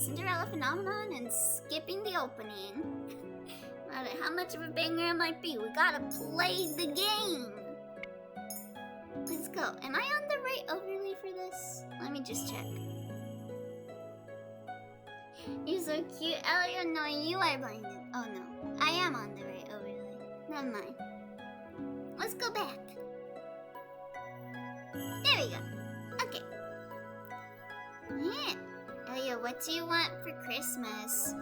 Cinderella phenomenon and skipping the opening. No matter how much of a banger it might be, we gotta play the game. Let's go. Am I on the right overlay for this? Let me just check. You're so cute, Elio. No, you are blinded. Oh no, I am on the right overlay. Never mind. Let's go back. There we go. Okay. Yeah. Elio, what do you want for Christmas?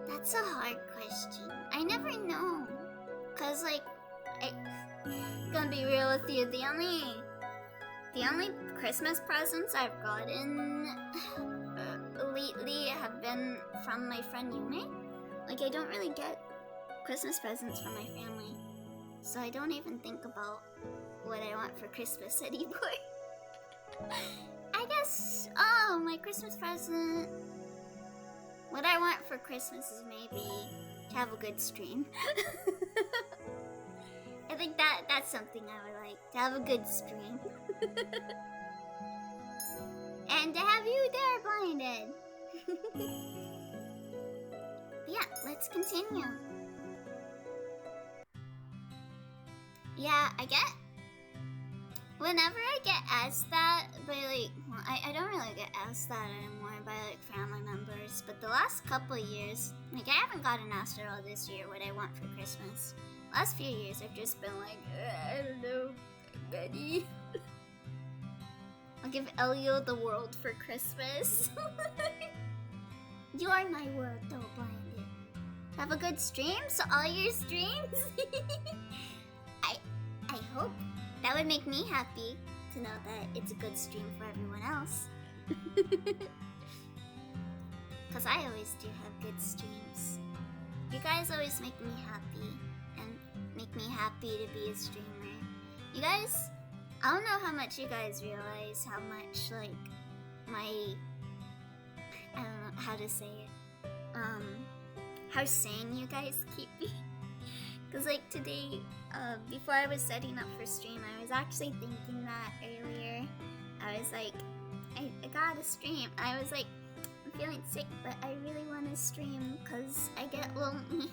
That's a hard question. I never know. Cause like, gonna be real with you, the only Christmas presents I've gotten lately have been from my friend Yume. Like, I don't really get Christmas presents from my family, so I don't even think about what I want for Christmas anymore. I guess, oh, my Christmas present, what I want for Christmas is maybe to have a good stream. I think that's something I would like, to have a good stream. And to have you there, Blinded. Yeah, let's continue. Yeah, whenever I get asked that by like, well, I don't really get asked that anymore by like family members, but the last couple of years, like I haven't gotten asked at all this year what I want for Christmas. Last few years I've just been like, I don't know, I'm ready. I'll give Elio the world for Christmas. You are my world though, Blinded. Have a good stream, so all your streams. I hope that would make me happy to know that it's a good stream for everyone else. Cause I always do have good streams. You guys always make me happy and make me happy to be a streamer. You guys, I don't know how much you guys realize how much like my, I don't know how to say it, how sane you guys keep me. Cause like today, before I was setting up for stream, I was actually thinking that earlier. I was like, I gotta stream. I was like, I'm feeling sick, but I really want to stream cause I get lonely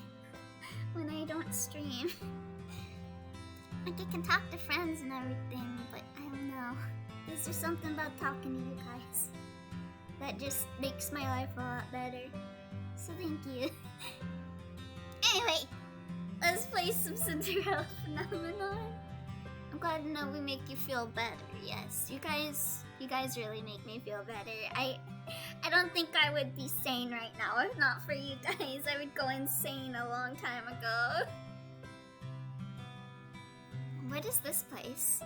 when I don't stream. Like I can talk to friends and everything, but I don't know. There's just something about talking to you guys that just makes my life a lot better. So thank you. Anyway, let's play some Cinderella Phenomenon. I'm glad to know we make you feel better. Yes, you guys really make me feel better. I don't think I would be sane right now if not for you guys. I would go insane a long time ago. What is this place?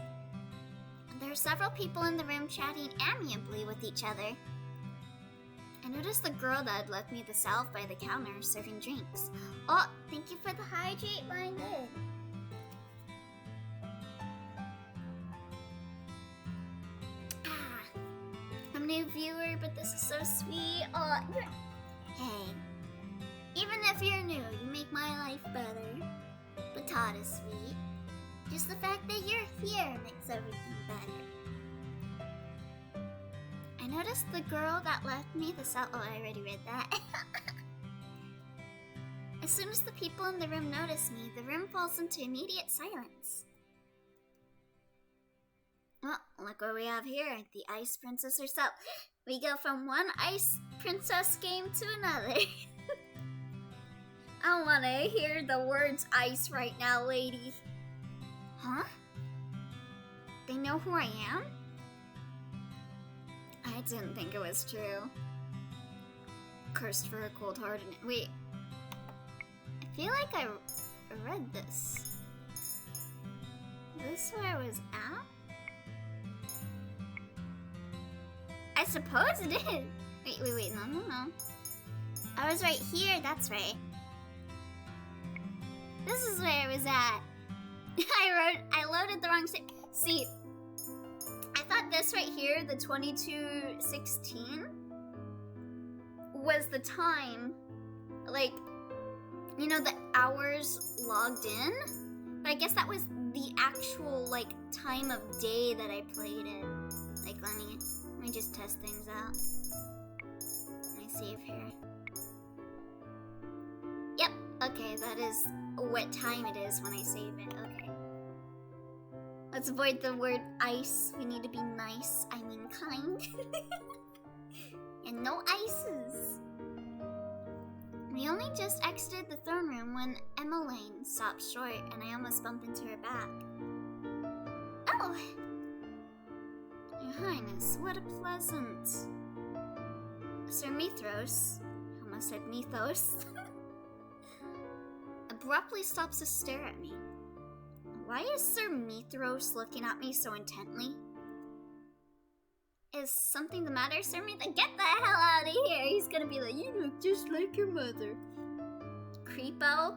There are several people in the room chatting amiably with each other. I noticed the girl that had left me the salve by the counter serving drinks. Oh, thank you for the hydrate, Blinded. I'm a new viewer, but this is so sweet. Oh, hey, even if you're new, you make my life better. But Todd is sweet. Just the fact that you're here makes everything better. I noticed the girl that left me the salve. Oh, I already read that. As soon as the people in the room notice me, the room falls into immediate silence. Well, look what we have here. The Ice Princess herself. We go from one Ice Princess game to another. I don't want to hear the words ice right now, lady. Huh? They know who I am? I didn't think it was true. Cursed for a cold heart and wait. I feel like I read this. Is this where I was at? I suppose it is. Wait, no. I was right here, that's right. This is where I was at. I loaded the wrong thing. See, I thought this right here, the 22:16, was the time, like, you know, the hours logged in, but I guess that was the actual, like, time of day that I played in. Like, let me just test things out. save here. Yep, okay, that is what time it is when I save it, okay. Let's avoid the word ice. We need to be nice, I mean kind. And no ices. We only just exited the throne room when Emmeline stopped short and I almost bumped into her back. Oh! Your Highness, what a pleasant... Sir Mithros, I almost said Mythos, abruptly stops to stare at me. Why is Sir Mithros looking at me so intently? Is something the matter, Sir Mithros? Get the hell out of here! He's gonna be like, you look just like your mother. Creepo?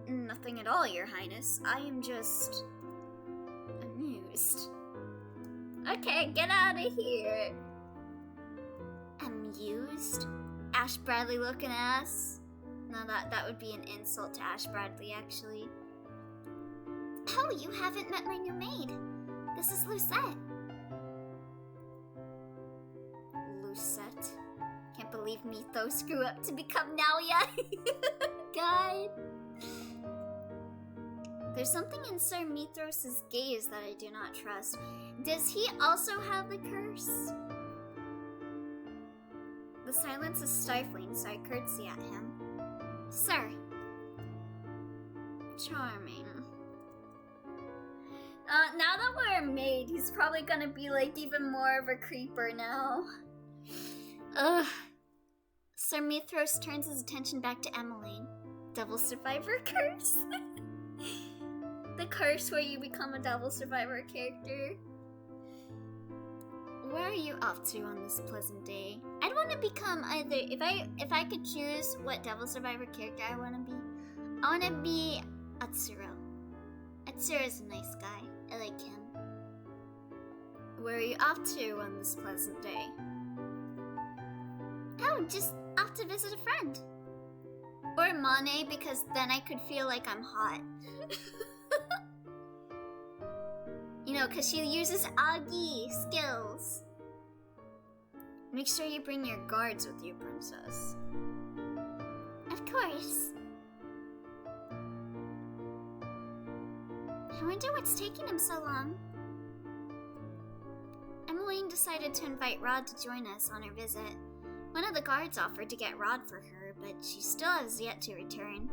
Nothing at all, Your Highness. I am just... amused. Okay, get out of here. Amused? Ash Bradley looking ass? No, that would be an insult to Ash Bradley, actually. Oh, you haven't met my new maid. This is Lucette. Lucette? Can't believe Mythos grew up to become Nalia. God. There's something in Sir Mithros' gaze that I do not trust. Does he also have the curse? The silence is stifling, so I curtsy at him. Sir. Charming. Now that we're a maid, he's probably gonna be like even more of a creeper now. Ugh. Sir Mithros turns his attention back to Emmeline. Devil Survivor curse? The curse where you become a Devil Survivor character. Where are you off to on this pleasant day? I'd want to become either, if I could choose what Devil Survivor character I want to be Atsuro. Atsuro's a nice guy. I like him. Where are you off to on this pleasant day? Oh, just off to visit a friend. Or Mane, because then I could feel like I'm hot. You know, because she uses Agi skills. Make sure you bring your guards with you, princess. Of course. I wonder what's taking him so long. Emmeline decided to invite Rod to join us on her visit. One of the guards offered to get Rod for her, but she still has yet to return.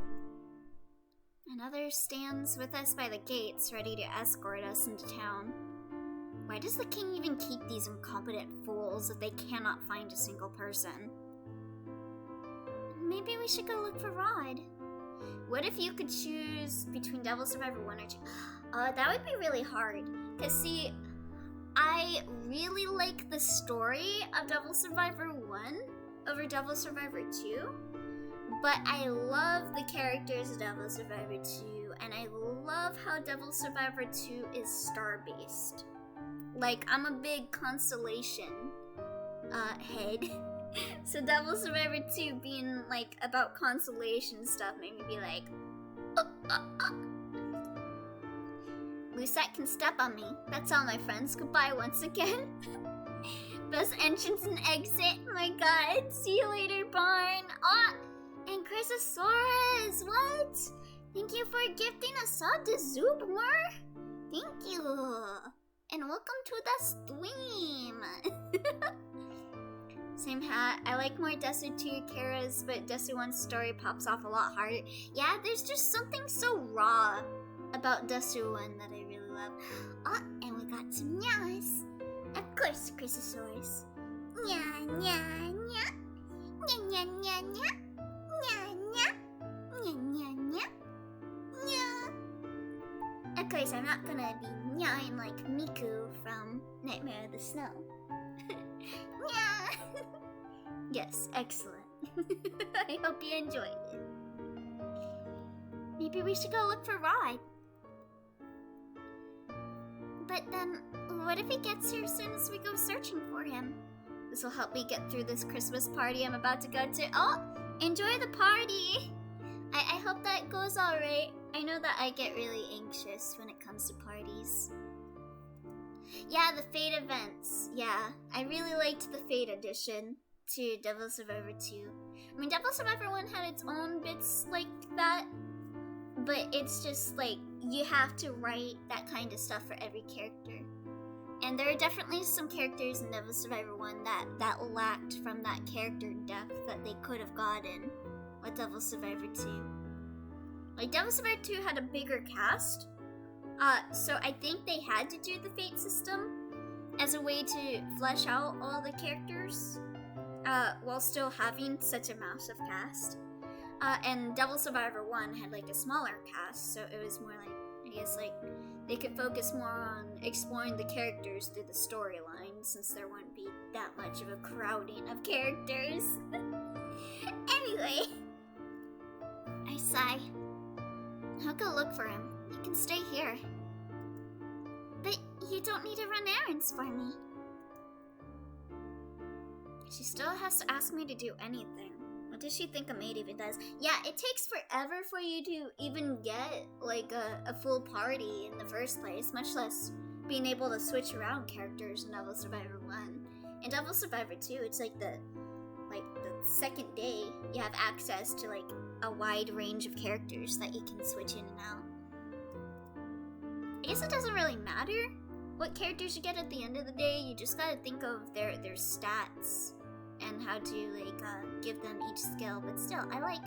Another stands with us by the gates, ready to escort us into town. Why does the king even keep these incompetent fools if they cannot find a single person? Maybe we should go look for Rod. What if you could choose between Devil Survivor 1 or 2? That would be really hard. Because see, I really like the story of Devil Survivor 1 over Devil Survivor 2. But I love the characters of Devil Survivor 2, and I love how Devil Survivor 2 is star-based. Like, I'm a big constellation head. So Devil Survivor 2 being, like, about constellation stuff made me be like... Lucette can step on me. That's all, my friends. Goodbye once again. Best entrance and exit. My god. See you later, Barn. And Chrysosaurus, what? Thank you for gifting a sub to Zoobmore. Thank you. And welcome to the stream. Same hat. I like more Desu 2 Kara's, but Desu 1's story pops off a lot harder. Yeah, there's just something so raw about Desu 1 that I really love. And we got some nyas. Of course, Chrysosaurus. Nya, nya, nya. Nya, nya, nya, nya. Of course, I'm not gonna be nyawing like Miku from Nightmare of the Snow. Yes, excellent. I hope you enjoyed it. Maybe we should go look for Rod. But then, what if he gets here as soon as we go searching for him? This will help me get through this Christmas party I'm about to go to. Oh, enjoy the party! I hope that goes alright. I know that I get really anxious when it comes to parties. Yeah, the Fate events. Yeah, I really liked the Fate edition. to Devil Survivor 2. I mean, Devil Survivor 1 had its own bits like that, but it's just like you have to write that kind of stuff for every character. And there are definitely some characters in Devil Survivor 1 that lacked from that character depth that they could have gotten with Devil Survivor 2. Like, Devil Survivor 2 had a bigger cast, so I think they had to do the fate system as a way to flesh out all the characters, while still having such a massive cast. And Devil Survivor 1 had like a smaller cast, so it was more like, I guess, like, they could focus more on exploring the characters through the storyline, since there wouldn't be that much of a crowding of characters. Anyway, I sigh. I'll go look for him. You can stay here. But you don't need to run errands for me. She still has to ask me to do anything. What does she think a maid even does? Yeah, it takes forever for you to even get, like, a full party in the first place, much less being able to switch around characters in Devil Survivor 1. In Devil Survivor 2, it's like the second day you have access to, like, a wide range of characters that you can switch in and out. I guess it doesn't really matter what characters you get at the end of the day. You just gotta think of their stats and how to, like, give them each skill. But still, I like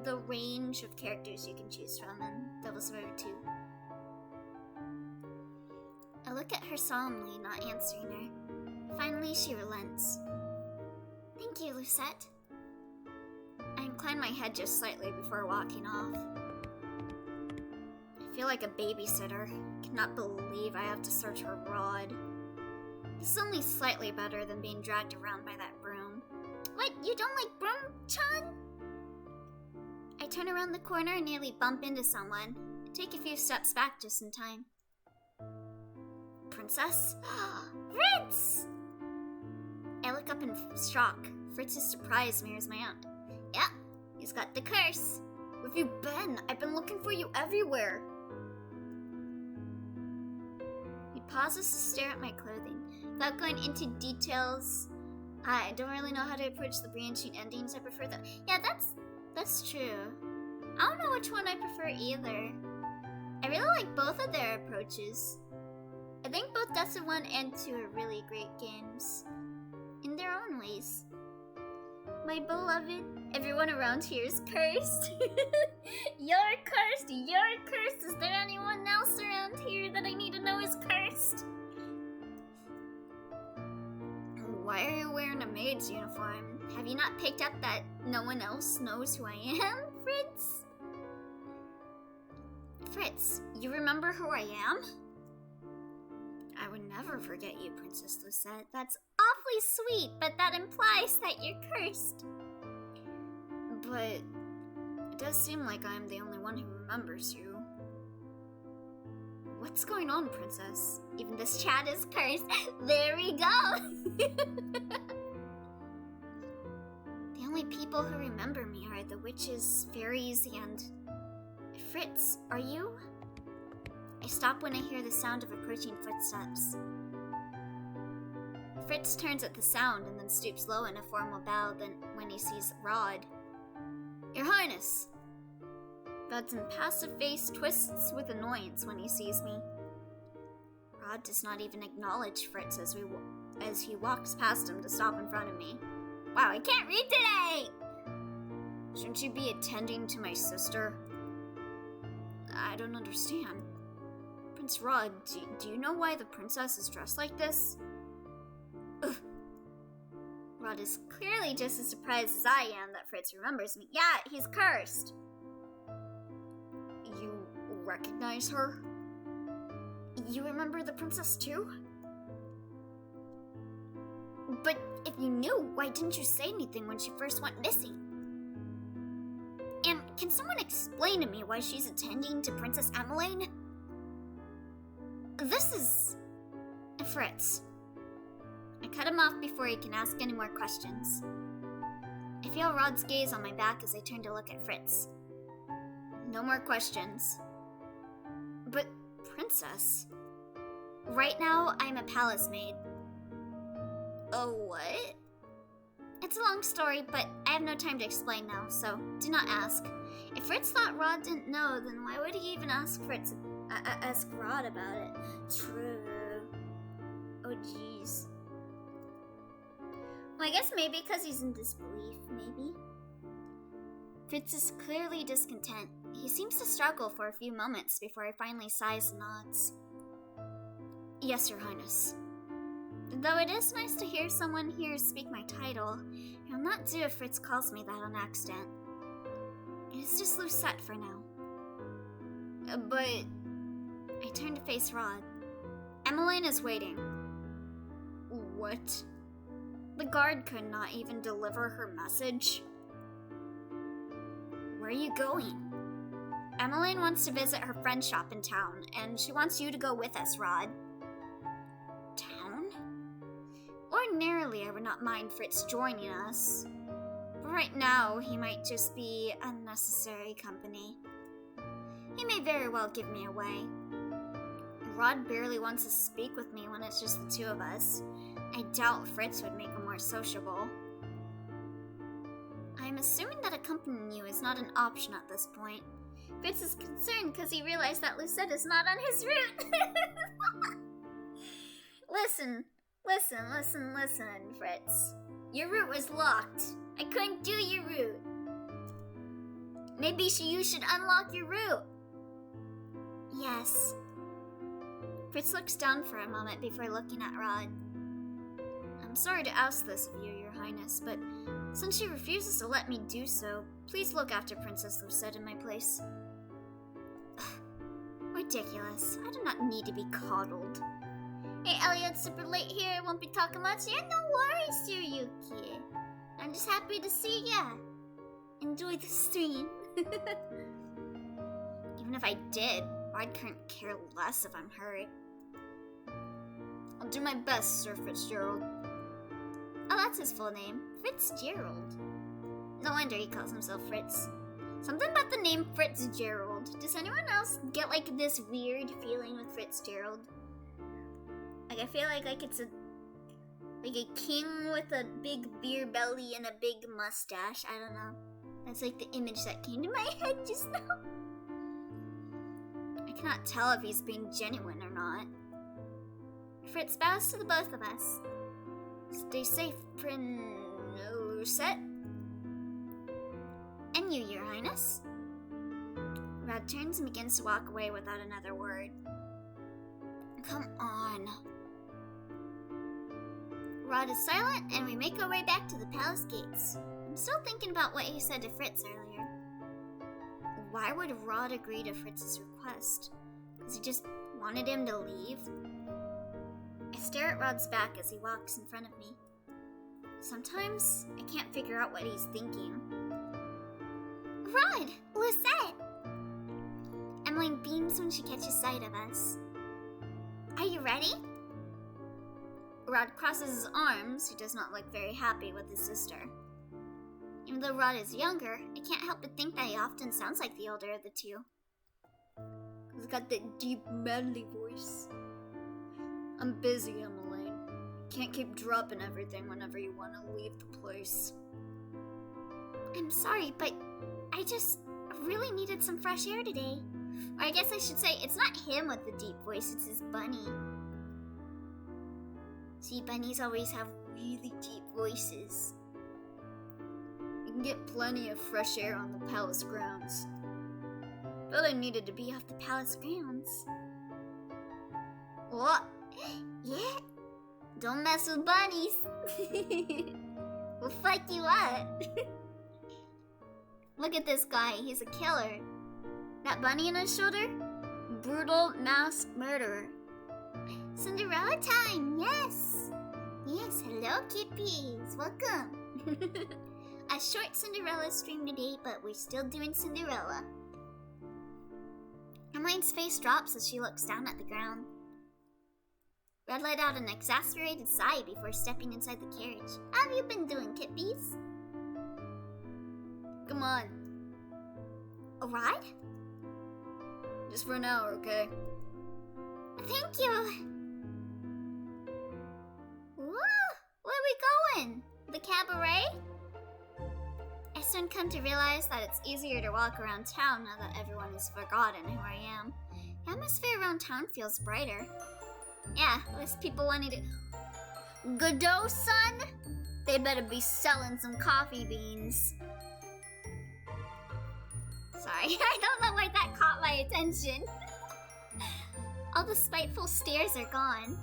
the range of characters you can choose from in Devil Survivor 2. I look at her solemnly, not answering her. Finally, she relents. Thank you, Lucette. I incline my head just slightly before walking off. I feel like a babysitter. I cannot believe I have to search her rod. This is only slightly better than being dragged around by that broom. What? You don't like broom-chan? I turn around the corner and nearly bump into someone. I take a few steps back just in time. Princess? Fritz! I look up in shock. Fritz's surprise mirrors my own. Yeah, he's got the curse. Where have you been? I've been looking for you everywhere. He pauses to stare at my clothing. Without going into details, I don't really know how to approach the branching endings. I prefer the... Yeah, that's true. I don't know which one I prefer either. I really like both of their approaches. I think both Destin 1 and 2 are really great games. In their own ways. My beloved, everyone around here is cursed. You're cursed, you're cursed. Is there anyone else around here that I need to know is cursed? Why are you wearing a maid's uniform? Have you not picked up that no one else knows who I am, Fritz? Fritz, you remember who I am? I would never forget you, Princess Lucette. That's awfully sweet, but that implies that you're cursed. But it does seem like I'm the only one who remembers you. What's going on, Princess? Even this chat is cursed. There we go! The only people who remember me are the witches, fairies, and... Fritz, are you? I stop when I hear the sound of approaching footsteps. Fritz turns at the sound and then stoops low in a formal bow when he sees Rod. Your Highness! Rod's impassive face twists with annoyance when he sees me. Rod does not even acknowledge Fritz as he walks past him to stop in front of me. Wow, I can't read today! Shouldn't you be attending to my sister? I don't understand. Prince Rod, do you know why the princess is dressed like this? Ugh. Rod is clearly just as surprised as I am that Fritz remembers me. Yeah, he's cursed. You recognize her? You remember the princess too? But if you knew, why didn't you say anything when she first went missing? And can someone explain to me why she's attending to Princess Emmeline? This is... Fritz. I cut him off before he can ask any more questions. I feel Rod's gaze on my back as I turn to look at Fritz. No more questions. But, Princess... Right now, I'm a palace maid. Oh, what? It's a long story, but I have no time to explain now, so do not ask. If Fritz thought Rod didn't know, then why would he even ask ask Rod about it? True. Oh jeez. Well, I guess maybe because he's in disbelief, maybe. Fritz is clearly discontent. He seems to struggle for a few moments before he finally sighs and nods. Yes, Your Highness. Though it is nice to hear someone here speak my title, it'll not do if Fritz calls me that on accident. It's just Lucette for now. But... I turn to face Rod. Emmeline is waiting. What? The guard could not even deliver her message. Where are you going? Emmeline wants to visit her friend's shop in town, and she wants you to go with us, Rod. Town? Ordinarily, I would not mind Fritz joining us. But right now, he might just be unnecessary company. He may very well give me away. Rod barely wants to speak with me when it's just the two of us. I doubt Fritz would make him more sociable. I'm assuming that accompanying you is not an option at this point. Fritz is concerned because he realized that Lucette is not on his route. Listen, Fritz. Your route was locked. I couldn't do your route. Maybe you should unlock your route. Yes. Fritz looks down for a moment before looking at Rod. I'm sorry to ask this of you, Your Highness, but since she refuses to let me do so, please look after Princess Lucette in my place. Ridiculous. I do not need to be coddled. Hey, Elliot, super late here. Won't be talking much. Yeah, no worries, Yuki. I'm just happy to see ya. Enjoy the stream. Even if I did, I couldn't care less if I'm hurt. I'll do my best, Sir Fitzgerald. Oh, that's his full name. Fitzgerald. No wonder he calls himself Fritz. Something about the name Fitzgerald. Does anyone else get like this weird feeling with Fitzgerald? Like I feel like it's a king with a big beer belly and a big mustache. I don't know. That's like the image that came to my head just now. I cannot tell if he's being genuine or not. Fritz bows to the both of us. Stay safe, Lucette. And you, Your Highness. Rod turns and begins to walk away without another word. Come on. Rod is silent, and we make our way back to the palace gates. I'm still thinking about what he said to Fritz earlier. Why would Rod agree to Fritz's request? Because he just wanted him to leave? I stare at Rod's back as he walks in front of me. Sometimes I can't figure out what he's thinking. Rod! Lucette! Emmeline beams when she catches sight of us. Are you ready? Rod crosses his arms. He does not look very happy with his sister. Even though Rod is younger, I can't help but think that he often sounds like the older of the two. He's got that deep, manly voice. I'm busy, Emmeline. Can't keep dropping everything whenever you want to leave the place. I'm sorry, but I just really needed some fresh air today. Or I guess I should say, it's not him with the deep voice, it's his bunny. See, bunnies always have really deep voices. You can get plenty of fresh air on the palace grounds. But I needed to be off the palace grounds. What? Yeah? Don't mess with bunnies. We'll fuck you up. Look at this guy, he's a killer. That bunny on his shoulder? Brutal masked murderer. Cinderella time, yes! Yes, hello kippies, welcome! A short Cinderella stream today, but we're still doing Cinderella. Emmeline's face drops as she looks down at the ground. Red let out an exasperated sigh before stepping inside the carriage. How have you been doing, kippies? Come on. A ride? Just for an hour, okay? Thank you! Whoa! Where are we going? The cabaret? I soon come to realize that it's easier to walk around town now that everyone has forgotten who I am. The atmosphere around town feels brighter. Yeah, less people wanting to... Godot, son? They better be selling some coffee beans. Sorry, I don't know why that caught my attention. All the spiteful stares are gone.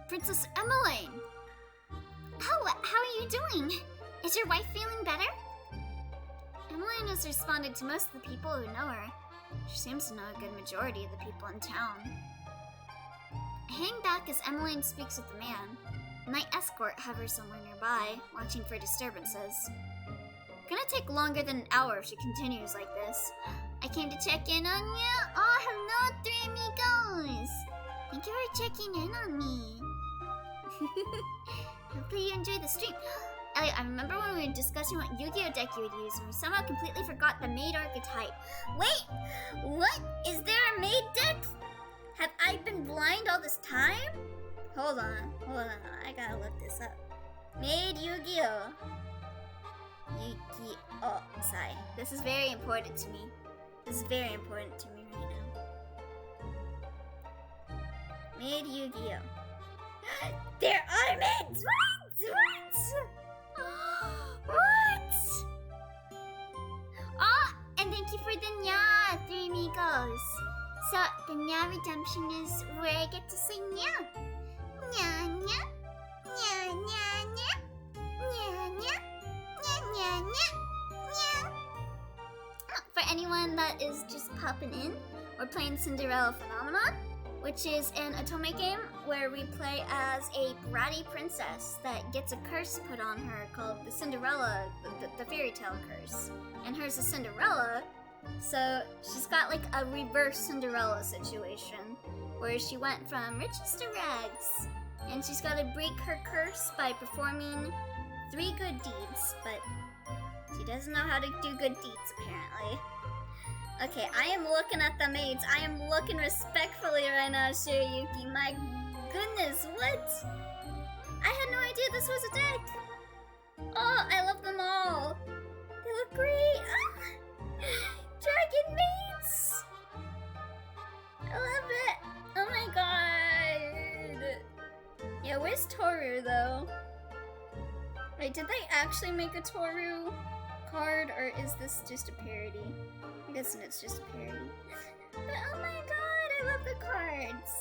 Princess Emmeline! How are you doing? Is your wife feeling better? Emmeline has responded to most of the people who know her. She seems to know a good majority of the people in town. I hang back as Emmeline speaks with the man. A night escort hovers somewhere nearby, watching for disturbances. Gonna take longer than an hour if she continues like this. I came to check in on you. Oh, hello, three amigos. Thank you for checking in on me. Hopefully you enjoyed the stream. Elliot, I remember when we were discussing what Yu-Gi-Oh deck you would use, and we somehow completely forgot the maid archetype. Wait, what? Is there a maid deck? Have I been blind all this time? Hold on, I gotta look this up. Maid Yu-Gi-Oh. Yu-Gi-Oh, sorry. This is very important to me. This is very important to me right now. Maid Yu-Gi-Oh. They're automates! What? What? Oh, and thank you for the nya, three amigos. So, the nya redemption is where I get to say nya. Nya, nya. Nya, nya, nya. Nya, nya. Nya, nya, nya. Nya. For anyone that is just popping in, we're playing Cinderella Phenomenon, which is an otome game where we play as a bratty princess that gets a curse put on her called the Cinderella, the fairy tale curse. And hers is Cinderella, so she's got like a reverse Cinderella situation where she went from riches to rags. And she's got to break her curse by performing 3 good deeds, but she doesn't know how to do good deeds apparently. Okay, I am looking at the maids. I am looking respectfully right now, Shiryuki. My goodness, what? I had no idea this was a deck. Oh, I love them all. They look great. Ah, dragon maids. I love it. Oh my god. Yeah, where's Toru though? Wait, did they actually make a Toru card, or is this just a parody? I'm guessing it's just a parody. But oh my god, I love the cards!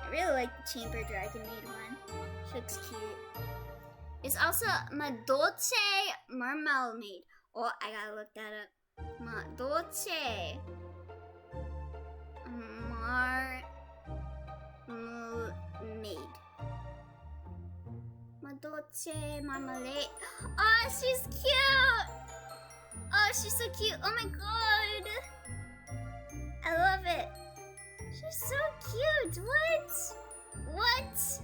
I really like the Chamber Dragon Maid one. She looks cute. It's also Madoche Mermaid. Oh, I gotta look that up. Madoche Marmalade. Madoche Marmalade. Oh, she's cute! Oh, she's so cute. Oh my god. I love it. She's so cute. What?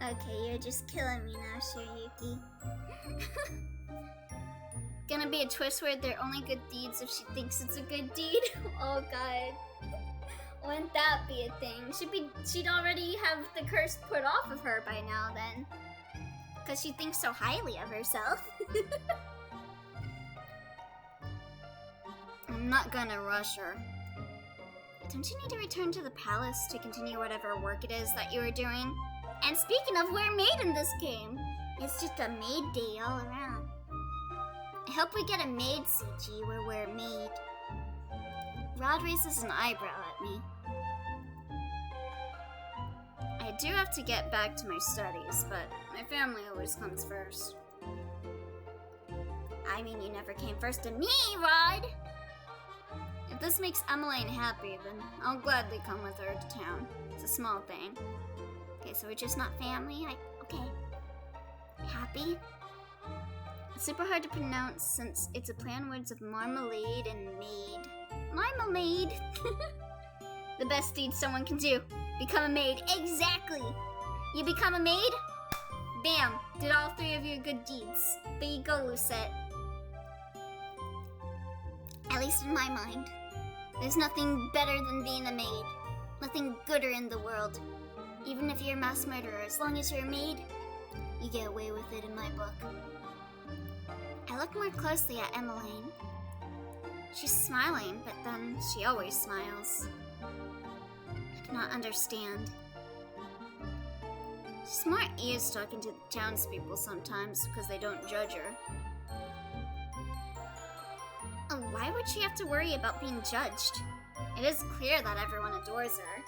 Okay, you're just killing me now, Shiryuki. Gonna be a twist where they're only good deeds if she thinks it's a good deed. Oh god. Wouldn't that be a thing? She'd already have the curse put off of her by now then. Because she thinks so highly of herself. I'm not gonna rush her. Don't you need to return to the palace to continue whatever work it is that you are doing? And speaking of, we're maid in this game. It's just a maid day all around. I hope we get a maid CG where we're maid. Rod raises an eyebrow at me. I do have to get back to my studies, but my family always comes first. I mean, you never came first to me, Rod! If this makes Emmeline happy, then I'll gladly come with her to town. It's a small thing. Okay, so we're just not family? Okay. Happy? It's super hard to pronounce since it's a play on words of marmalade and maid. Marmalade! The best deed someone can do. Become a maid. Exactly! You become a maid? Bam! Did all 3 of your good deeds. There you go, Lucette. At least in my mind. There's nothing better than being a maid. Nothing gooder in the world. Even if you're a mass murderer, as long as you're a maid, You get away with it in my book. I look more closely at Emmeline. She's smiling, but then she always smiles. I do not understand. She's more at ease talking to the townspeople sometimes because they don't judge her. Oh, why would she have to worry about being judged? It is clear that everyone adores her.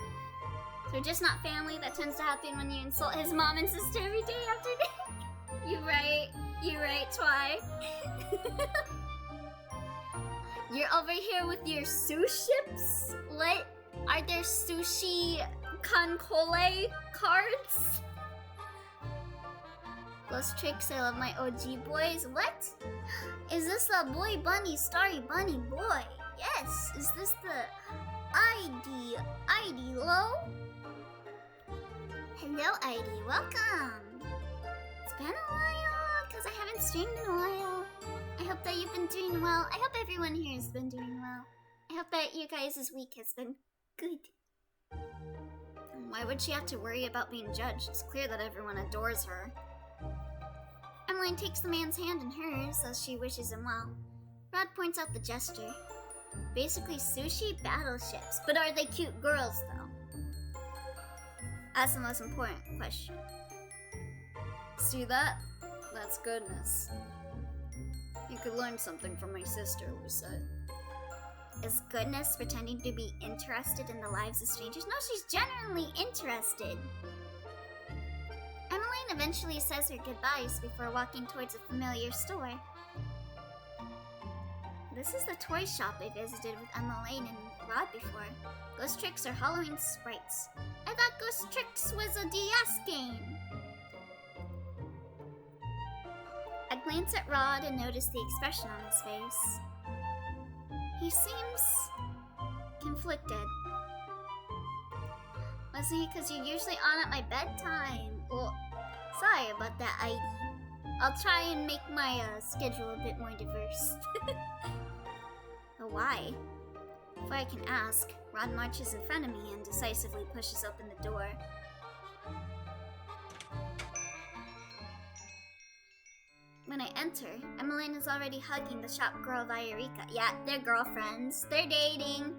So just not family that tends to happen when you insult his mom and sister every day after day? You right, Twy. You're over here with your suships? What? Are there sushi kankole cards? Ghost Tricks, I love my OG boys. What? Is this the boy bunny, starry bunny boy? Yes. Is this the ID low? Hello ID, welcome. It's been a while, because I haven't streamed in a while. I hope that you've been doing well. I hope everyone here has been doing well. I hope that you guys' week has been good. And why would she have to worry about being judged? It's clear that everyone adores her. Emmeline takes the man's hand in hers as she wishes him well. Rod points out the gesture. Basically sushi battleships. But are they cute girls, though? That's the most important question. See that? That's goodness. You could learn something from my sister, Lucette. Is goodness pretending to be interested in the lives of strangers? No, she's genuinely interested. Emmeline eventually says her goodbyes before walking towards a familiar store. This is the toy shop I visited with Emmeline and Rod before. Ghost Tricks are Halloween sprites. I thought Ghost Tricks was a DS game. I glance at Rod and notice the expression on his face. He seems conflicted. Wasn't he because you're usually on at my bedtime? Well, sorry about that, ID. I'll try and make my schedule a bit more diverse. But why? Before I can ask, Rod marches in front of me and decisively pushes open the door. When I enter, Emmeline is already hugging the shop girl Viorica. Yeah, they're girlfriends. They're dating.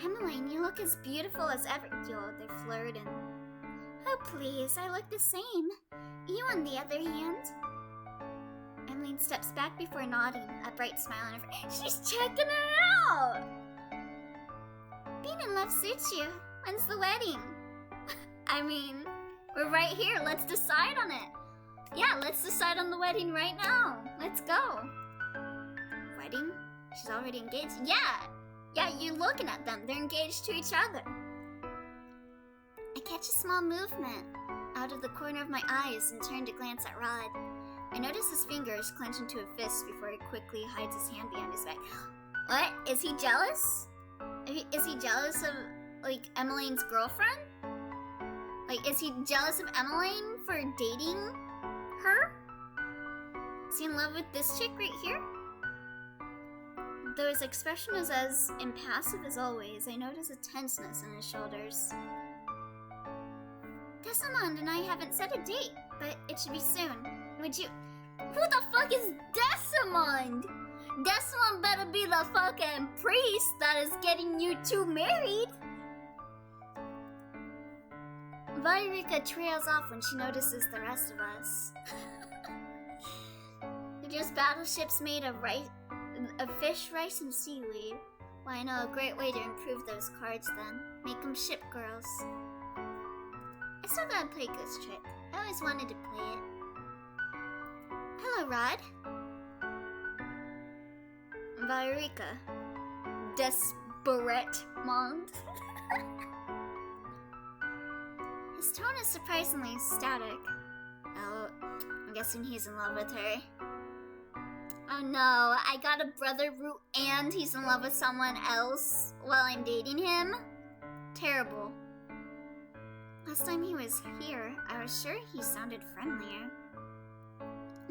Emmeline, you look as beautiful as ever. Yo, they're flirting. Oh, please, I look the same. You, on the other hand. Emmeline steps back before nodding, a bright smile on her face. She's checking her out! Being in love suits you. When's the wedding? I mean, we're right here. Let's decide on it. Yeah, let's decide on the wedding right now. Let's go. Wedding? She's already engaged? Yeah, you're looking at them. They're engaged to each other. I catch a small movement out of the corner of my eyes and turn to glance at Rod. I notice his fingers clench into a fist before he quickly hides his hand behind his back. What? Is he jealous? Is he jealous of, like, Emmeline's girlfriend? Like, is he jealous of Emmeline for dating her? Is he in love with this chick right here? Though his expression is as impassive as always, I notice a tenseness in his shoulders. Desmond and I haven't set a date, but it should be soon. Would you... Who the fuck is Desmond? Desmond better be the fucking priest that is getting you two married. Viorica trails off when she notices the rest of us. They're just battleships made of fish, rice, and seaweed. Well, I know a great way to improve those cards then. Make them ship girls. I still gotta play Ghost Trick. I always wanted to play it. Hello, Rod. Viorica. Desperate Mond. His tone is surprisingly static. Oh, I'm guessing he's in love with her. Oh no, I got a brother root and he's in love with someone else while I'm dating him? Terrible. Last time he was here, I was sure he sounded friendlier.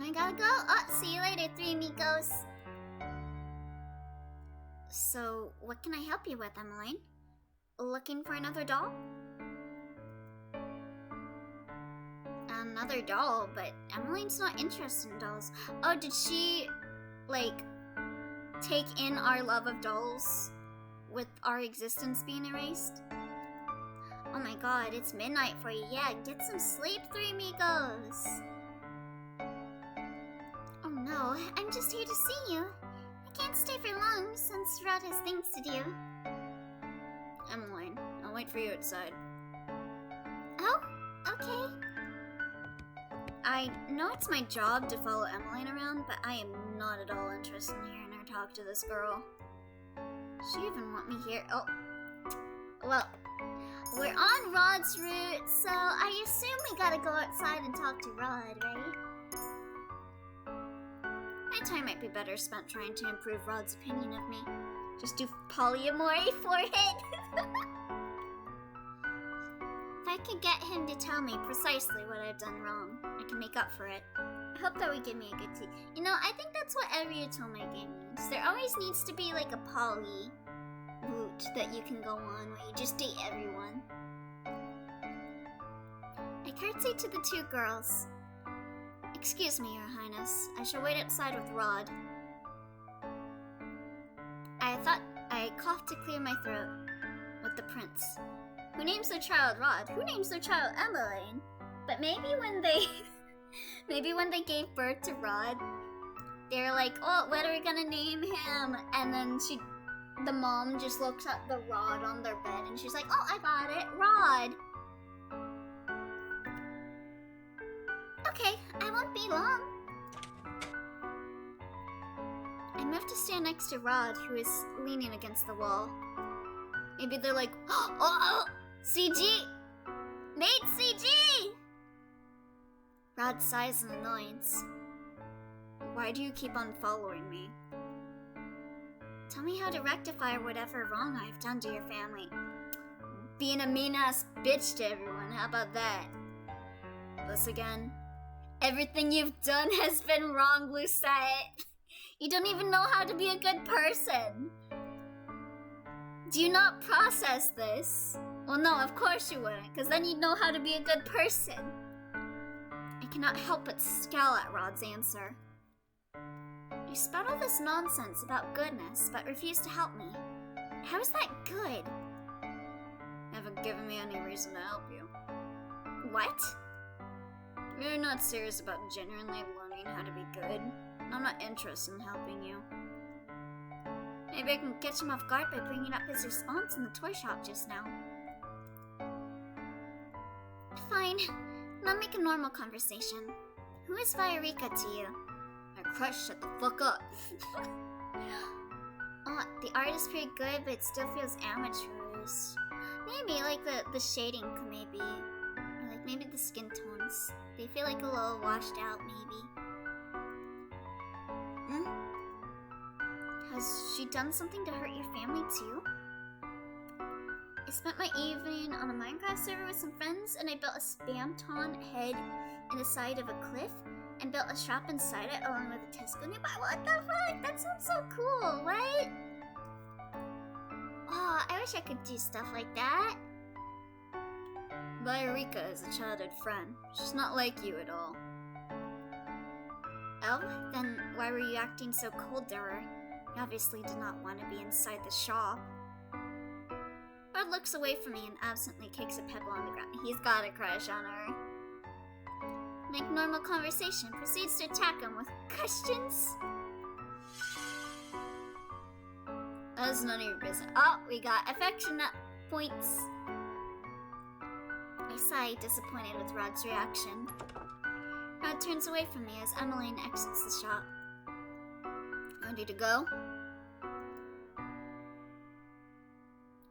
I gotta go. Oh, see you later, Three Amigos. So, what can I help you with, Emmeline? Looking for another doll? another doll, but Emmeline's not interested in dolls. Oh, did she, like, take in our love of dolls with our existence being erased? Oh my god, it's midnight for you. Yeah, get some sleep, Three Amigos. Oh no, I'm just here to see you. I can't stay for long since Rod has things to do. Emmeline, I'll wait for you outside. Oh, okay. I know it's my job to follow Emmeline around, but I am not at all interested in hearing her talk to this girl. She even want me here? Oh, well, we're on Rod's route, so I assume we gotta go outside and talk to Rod, right? My time might be better spent trying to improve Rod's opinion of me. Just do polyamory forehead. If I could get him to tell me precisely what I've done wrong, I can make up for it. I hope that would give me a good tea. You know, I think that's what every otome game needs. There always needs to be like a poly route that you can go on where you just date everyone. I curtsied to the two girls. Excuse me, Your Highness. I shall wait outside with Rod. I coughed to clear my throat with the prince. Who names their child Rod? Who names their child Emmeline? But maybe when they gave birth to Rod, they're like, oh, what are we gonna name him? And then the mom just looks at the Rod on their bed and she's like, oh, I got it, Rod. Okay, I won't be long. I moved to stand next to Rod, who is leaning against the wall. Maybe they're like, oh, CG! Maid CG! Rod sighs in annoyance. Why do you keep on following me? Tell me how to rectify whatever wrong I've done to your family. Being a mean-ass bitch to everyone, how about that? This again? Everything you've done has been wrong, Lucette. You don't even know how to be a good person. Do you not process this? Well, no, of course you wouldn't, because then you'd know how to be a good person. I cannot help but scowl at Rod's answer. You spout all this nonsense about goodness, but refuse to help me. How is that good? You haven't given me any reason to help you. What? You're not serious about genuinely learning how to be good. I'm not interested in helping you. Maybe I can catch him off guard by bringing up his response in the toy shop just now. Fine. Now make a normal conversation. Who is Viorica to you? My crush, shut the fuck up. Oh, the art is pretty good, but it still feels amateurish. Maybe, like, the shading could maybe... Or, like, maybe the skin tones. They feel like a little washed out, maybe. Has she done something to hurt your family, too? I spent my evening on a Minecraft server with some friends, and I built a spam-ton head in the side of a cliff, and built a shop inside it along with a Tesco nearby. What the fuck? That sounds so cool, what? Oh, I wish I could do stuff like that. Viorica is a childhood friend. She's not like you at all. Oh, then why were you acting so cold to her? You obviously did not want to be inside the shop. Rod looks away from me and absently kicks a pebble on the ground. He's got a crush on her. Make normal conversation. Proceeds to attack him with questions. That's none of your business. Oh, we got affectionate points. I sigh, disappointed with Rod's reaction. Rod turns away from me as Emmeline exits the shop. Ready to go?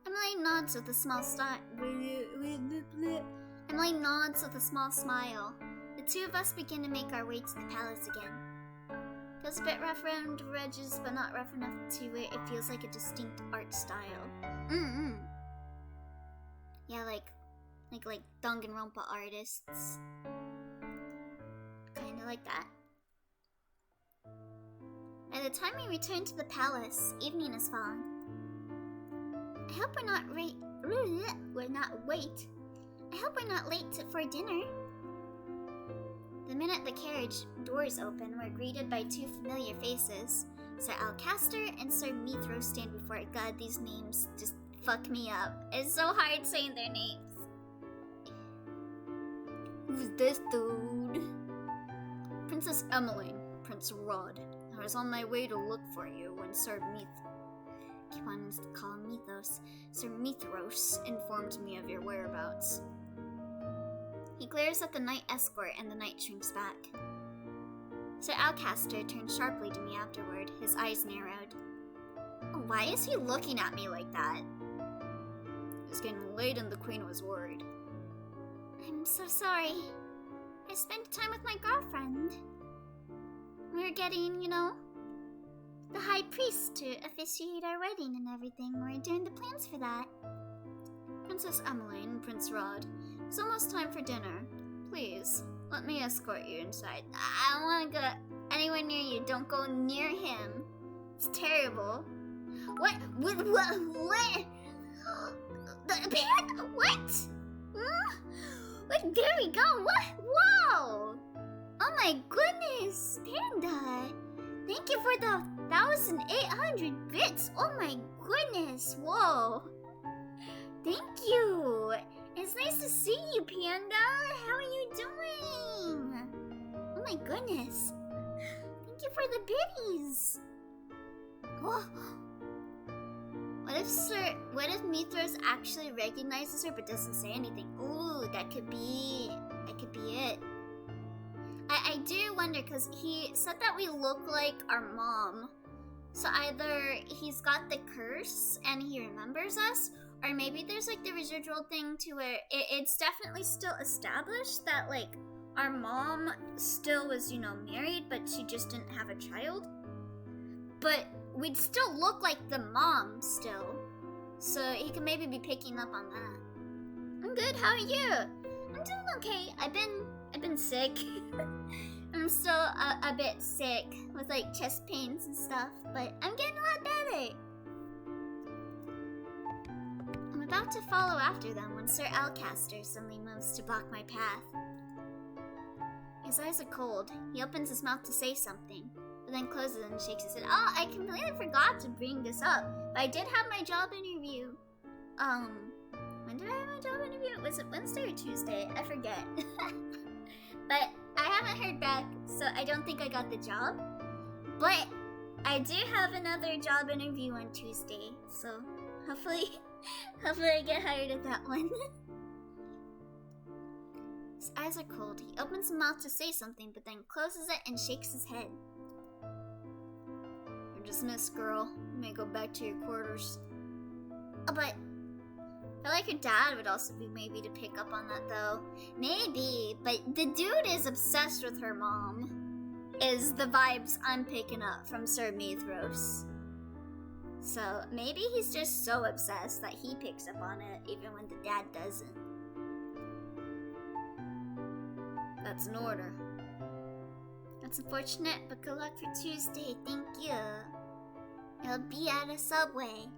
Emmeline nods with a small Emmeline nods with a small smile. The two of us begin to make our way to the palace again. Feels a bit rough around the edges, but not rough enough to where it feels like a distinct art style. Yeah, like Danganronpa artists. Kinda like that. By the time we return to the palace, evening is falling. I hope we're not late. I hope we're not late for dinner. The minute the carriage doors opened, we're greeted by two familiar faces. Sir Alcaster and Sir Mithros stand before it. God, these names just fuck me up. It's so hard saying their names. Who's this dude? Princess Emmeline, Prince Rod. I was on my way to look for you when Sir keep on to call him Mythos. Sir Mithros informed me of your whereabouts. He glares at the knight escort and the knight shrinks back. Sir Alcaster turned sharply to me afterward, his eyes narrowed. Why is he looking at me like that? It was getting late and the queen was worried. I'm so sorry. I spent time with my girlfriend. We were getting, the high priest to officiate our wedding and everything. We're doing the plans for that. Princess Emmeline and Prince Rod, it's almost time for dinner. Please, let me escort you inside. I don't want to go anywhere near you. Don't go near him. It's terrible. What? The panda? What? What? There we go. What? Whoa! Oh my goodness, Panda. Thank you for the 1,800 bits. Oh my goodness. Whoa. Thank you. It's nice to see you, Panda. How are you doing? Oh my goodness. Thank you for the biddies. Whoa. What if Mithras actually recognizes her but doesn't say anything? Ooh, that could be it. I do wonder, because he said that we look like our mom. So either he's got the curse and he remembers us, or maybe there's like the residual thing to where it's definitely still established that like our mom still was, married, but she just didn't have a child. But we'd still look like the mom still. So he could maybe be picking up on that. I'm good, how are you? I'm doing okay. I've been sick. I'm still a bit sick with like chest pains and stuff, but I'm getting a lot better. I'm about to follow after them when Sir Alcaster suddenly moves to block my path. His eyes are cold. He opens his mouth to say something, but then closes it and shakes his head. Oh, I completely forgot to bring this up, but I did have my job interview. When did I have my job interview? Was it Wednesday or Tuesday? I forget. But I haven't heard back, so I don't think I got the job. But I do have another job interview on Tuesday, so hopefully I get hired at that one. His eyes are cold. He opens his mouth to say something, but then closes it and shakes his head. You're dismissed, girl. You may go back to your quarters. Oh, but I feel like her dad would also be maybe to pick up on that, though. Maybe, but the dude is obsessed with her mom, is the vibes I'm picking up from Sir Mithros. So maybe he's just so obsessed that he picks up on it, even when the dad doesn't. That's an order. That's unfortunate, but good luck for Tuesday, thank you. It'll be at a Subway.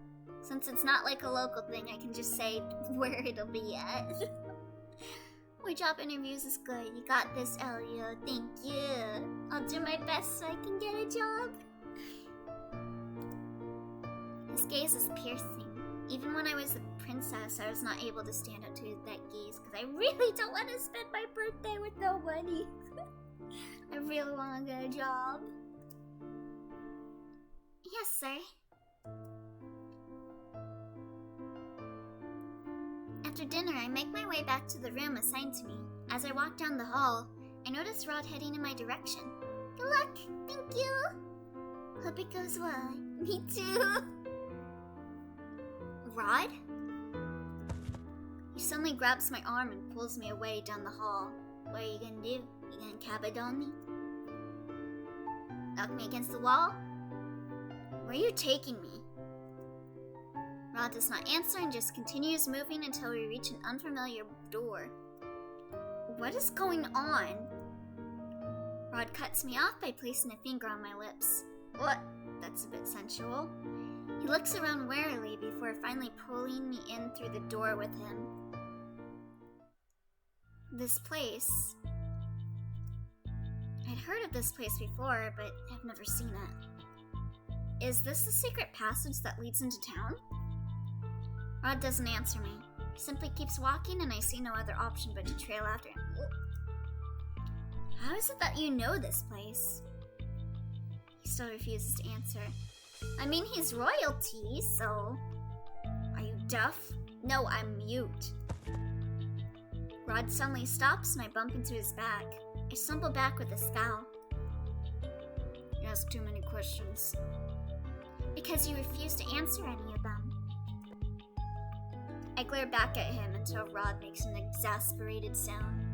Since it's not like a local thing, I can just say where it'll be at. My job interviews is good. You got this, Elio. Thank you. I'll do my best so I can get a job. His gaze is piercing. Even when I was a princess, I was not able to stand up to that gaze because I really don't want to spend my birthday with nobody. I really want to get a job. Yes, sir. After dinner, I make my way back to the room assigned to me. As I walk down the hall, I notice Rod heading in my direction. Good luck! Thank you! Hope it goes well. Me too! Rod? He suddenly grabs my arm and pulls me away down the hall. What are you gonna do? You gonna cabot on me? Knock me against the wall? Where are you taking me? Rod does not answer and just continues moving until we reach an unfamiliar door. What is going on? Rod cuts me off by placing a finger on my lips. What? That's a bit sensual. He looks around warily before finally pulling me in through the door with him. This place heard of this place before, but I've never seen it. Is this the secret passage that leads into town? Rod doesn't answer me. He simply keeps walking, and I see no other option but to trail after him. How is it that you know this place? He still refuses to answer. I mean, he's royalty, so... Are you deaf? No, I'm mute. Rod suddenly stops, and I bump into his back. I stumble back with a scowl. You ask too many questions. Because you refuse to answer any of them. I glare back at him until Rod makes an exasperated sound.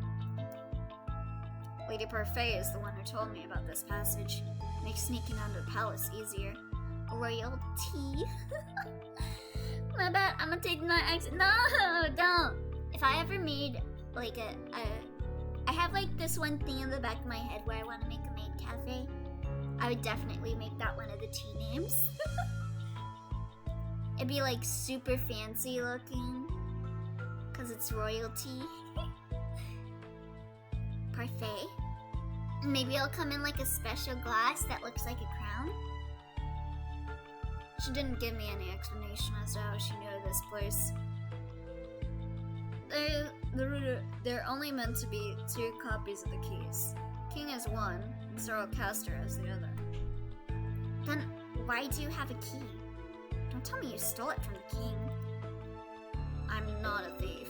Lady Parfait is the one who told me about this passage. Makes sneaking out of the palace easier. Royalty. My bad, I'm gonna take my accent. No, don't. If I ever made like I have like this one thing in the back of my head where I want to make a maid cafe. I would definitely make that one of the tea names. It'd be like super fancy looking, cause it's royalty. Parfait. Maybe it'll come in like a special glass that looks like a crown. She didn't give me any explanation as to how she knew of this place. There are only meant to be 2 copies of the keys. King has one, and Zoroaster has the other. Then why do you have a key? Don't tell me you stole it from the king. I'm not a thief.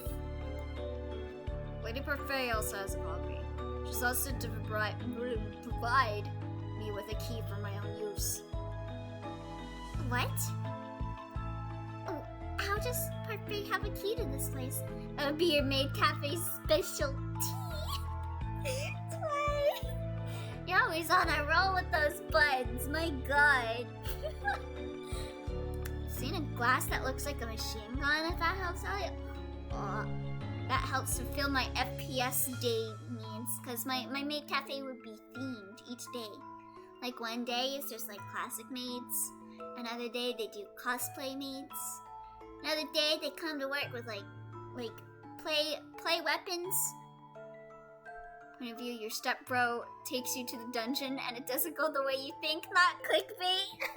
Lady Parfait also has a copy. She's also to provide me with a key for my own use. What? Oh, how does Parfait have a key to this place? That would be your maid cafe's specialty. You're always on a roll with those buttons, my god. Seen a glass that looks like a machine gun, if that helps out? That helps fulfill my FPS day needs, because my maid cafe would be themed each day. Like one day it's just like classic maids, another day they do cosplay maids, another day they come to work with like play weapons. Point of view, your stepbro takes you to the dungeon and it doesn't go the way you think, not clickbait.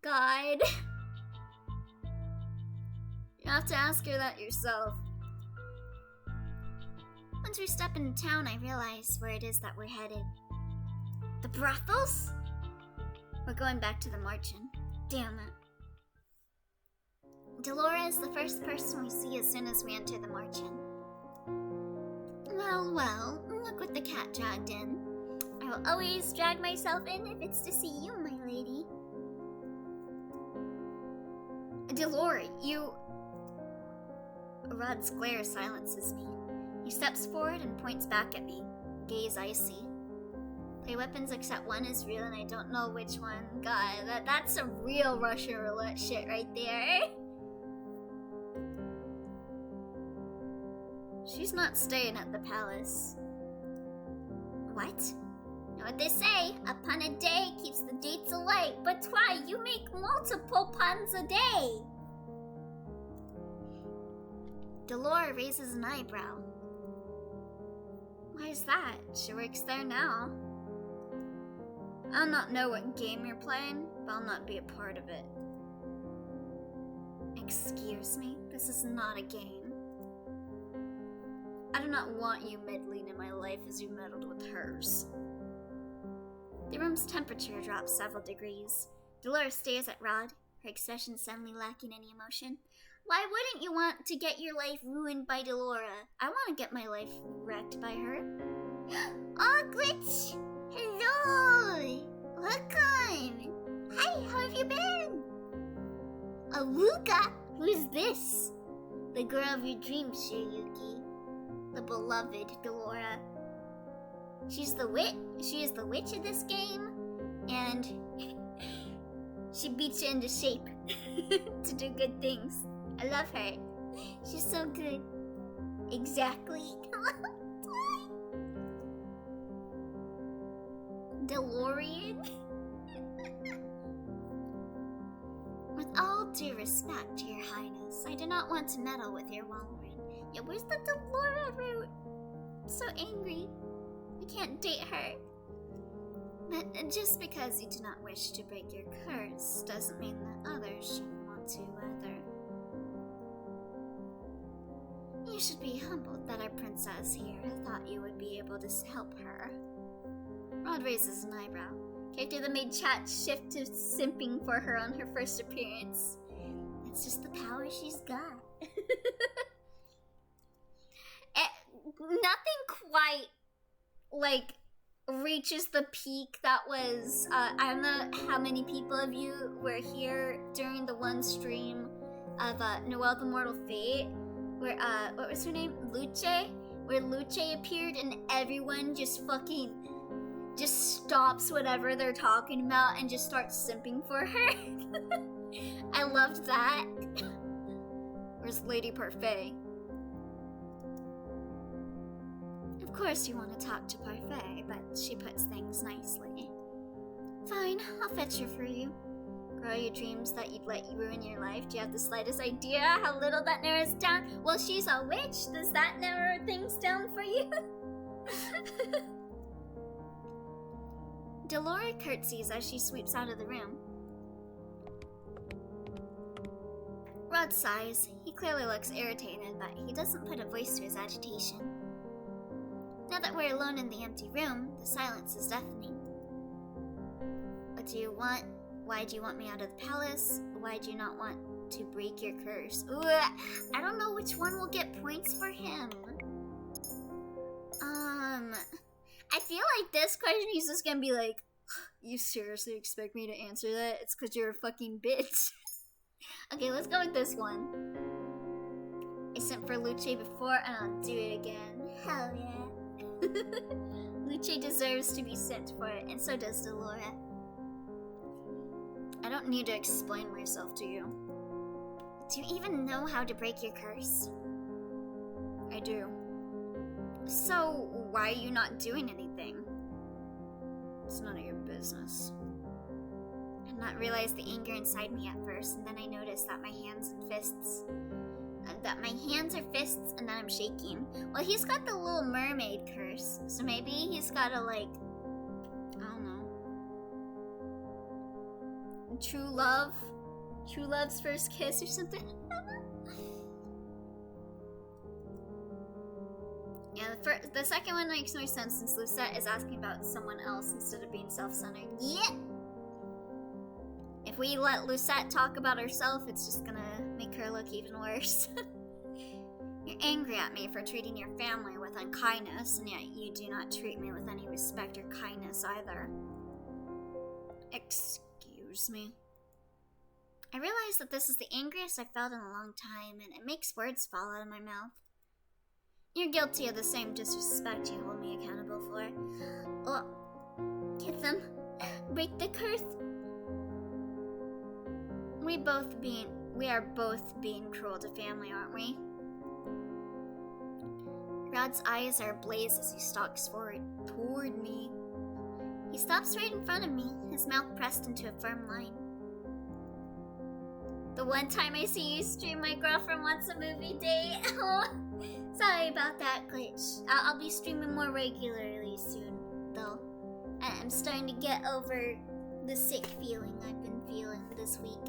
God. You have to ask her that yourself. Once we step into town, I realize where it is that we're headed. The brothels? We're going back to the margin. Damn it. Delora is the first person we see as soon as we enter the margin. Well, well, look what the cat dragged in. I will always drag myself in if it's to see you, my lady. Delora, you... Rod's glare silences me. He steps forward and points back at me, gaze icy. Play weapons except one is real and I don't know which one. God, that's some real Russian roulette shit right there. She's not staying at the palace. What? You know what they say, a pun a day keeps the dates alight, but why, you make multiple puns a day. Delora raises an eyebrow. Why is that? She works there now. I'll not know what game you're playing, but I'll not be a part of it. Excuse me? This is not a game. I do not want you meddling in my life as you meddled with hers. The room's temperature drops several degrees. Delora stares at Rod, her expression suddenly lacking any emotion. Why wouldn't you want to get your life ruined by Delora? I want to get my life wrecked by her. Oh, Glitch! Hello! Welcome! Hi, how have you been? Aluka? Who's this? The girl of your dreams, Shiryuki. The beloved Delora. She is the witch of this game, and she beats you into shape to do good things. I love her. She's so good. Exactly. DeLorean? With all due respect, Your Highness, I do not want to meddle with your Walrus. Yeah, where's the Delora route? so angry. I can't date her. But just because you do not wish to break your curse doesn't mean that others shouldn't want to either. You should be humbled that our princess here thought you would be able to help her. Rod raises an eyebrow. Character that made chat shift to simping for her on her first appearance. That's just the power she's got. Nothing quite, like, reaches the peak that was, I don't know how many people of you were here during the one stream of Noelle the Mortal Fate, where, what was her name? Luce? Where Luce appeared and everyone just fucking, just stops whatever they're talking about and just starts simping for her. I loved that. Where's Lady Parfait? Of course you want to talk to Parfait, but she puts things nicely. Fine, I'll fetch her for you. Grow your dreams that you'd let you ruin your life. Do you have the slightest idea how little that narrows down? Well, she's a witch. Does that narrow things down for you? Delora curtsies as she sweeps out of the room. Rod sighs. He clearly looks irritated, but he doesn't put a voice to his agitation. Now that we're alone in the empty room, the silence is deafening. What do you want? Why do you want me out of the palace? Why do you not want to break your curse? Ooh, I don't know which one will get points for him. I feel like this question he's just gonna be like, you seriously expect me to answer that? It's because you're a fucking bitch. Okay, let's go with this one. I sent for Luce before and I'll do it again. Hell yeah. Luce deserves to be sent for it, and so does Delora. I don't need to explain myself to you. Do you even know how to break your curse? I do. So, why are you not doing anything? It's none of your business. I did not realize the anger inside me at first, and then I noticed that my hands and fists... that my hands are fists and then I'm shaking. Well, he's got the little mermaid curse, so maybe he's gotta, like, I don't know. True love? True love's first kiss or something? Yeah, the second one makes more sense since Lucette is asking about someone else instead of being self-centered. Yeah! If we let Lucette talk about herself, it's just gonna make her look even worse. You're angry at me for treating your family with unkindness, and yet you do not treat me with any respect or kindness either. Excuse me. I realize that this is the angriest I've felt in a long time, and it makes words fall out of my mouth. You're guilty of the same disrespect you hold me accountable for. Oh, get them. Break the curse. We are both being cruel to family, aren't we? Rod's eyes are ablaze as he stalks forward toward me. He stops right in front of me, his mouth pressed into a firm line. The one time I see you stream, my girlfriend wants a movie date. Oh, sorry about that glitch. I'll be streaming more regularly soon, though. I'm starting to get over the sick feeling I've been feeling this week.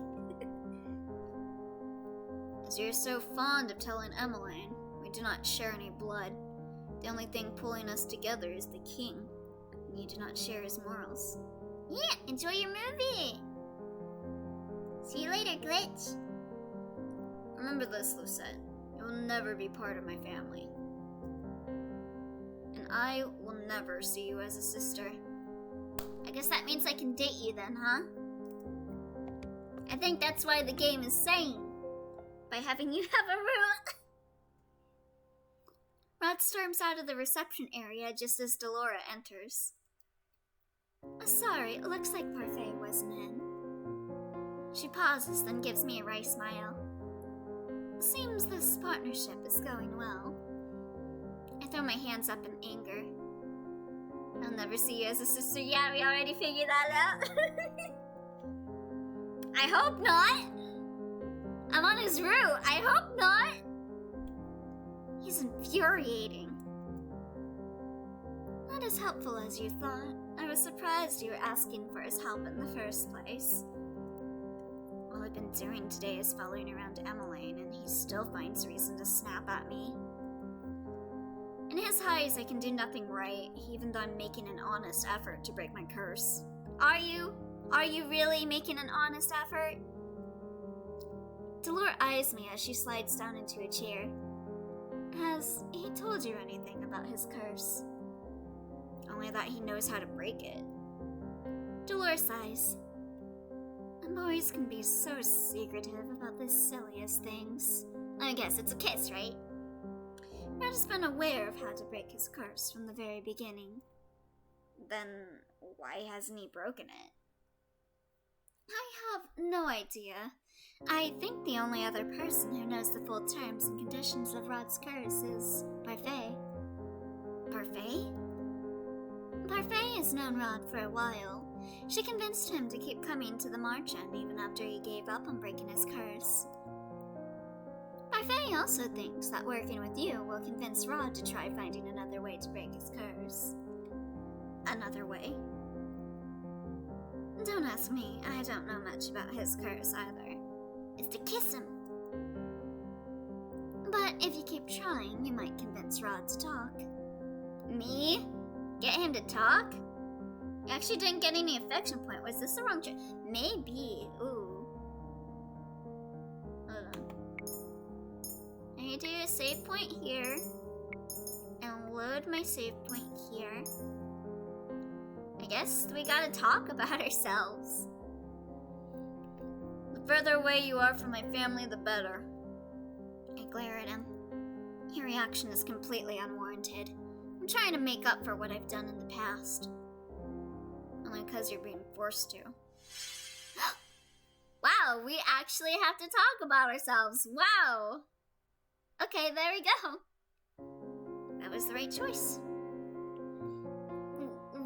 As you're so fond of telling Emmeline, we do not share any blood. The only thing pulling us together is the king, and you do not share his morals. Yeah, enjoy your movie! See you later, Glitch! Remember this, Lucette. You will never be part of my family. And I will never see you as a sister. I guess that means I can date you then, huh? I think that's why the game is saying. By having you have a room. Rod storms out of the reception area just as Delora enters. Sorry, it looks like Parfait wasn't in. She pauses, then gives me a wry smile. Seems this partnership is going well. I throw my hands up in anger. I'll never see you as a sister. Yeah, we already figured that out. I hope not. I'm on his route. I hope not. He's infuriating. Not as helpful as you thought. I was surprised you were asking for his help in the first place. All I've been doing today is following around Emmeline, and he still finds reason to snap at me. In his eyes, I can do nothing right, even though I'm making an honest effort to break my curse. Are you? Are you really making an honest effort? Delore eyes me as she slides down into a chair. Has he told you anything about his curse? Only that he knows how to break it. Delore sighs. Boys can be so secretive about the silliest things. I guess it's a kiss, right? Rod has been aware of how to break his curse from the very beginning. Then why hasn't he broken it? I have no idea. I think the only other person who knows the full terms and conditions of Rod's curse is Parfait. Parfait? Parfait has known Rod for a while. She convinced him to keep coming to the Marchand even after he gave up on breaking his curse. Parfait also thinks that working with you will convince Rod to try finding another way to break his curse. Another way? Don't ask me, I don't know much about his curse either. It's to kiss him. But if you keep trying, you might convince Rod to talk. Me? Get him to talk? You actually didn't get any affection point. Was this the wrong choice? Maybe. Ooh. Hold on. I need to do a save point here. And load my save point here. I guess we gotta talk about ourselves. The further away you are from my family, the better. I glare at him. Your reaction is completely unwarranted. I'm trying to make up for what I've done in the past. Only because you're being forced to. Wow, we actually have to talk about ourselves. Wow. Okay, there we go. That was the right choice.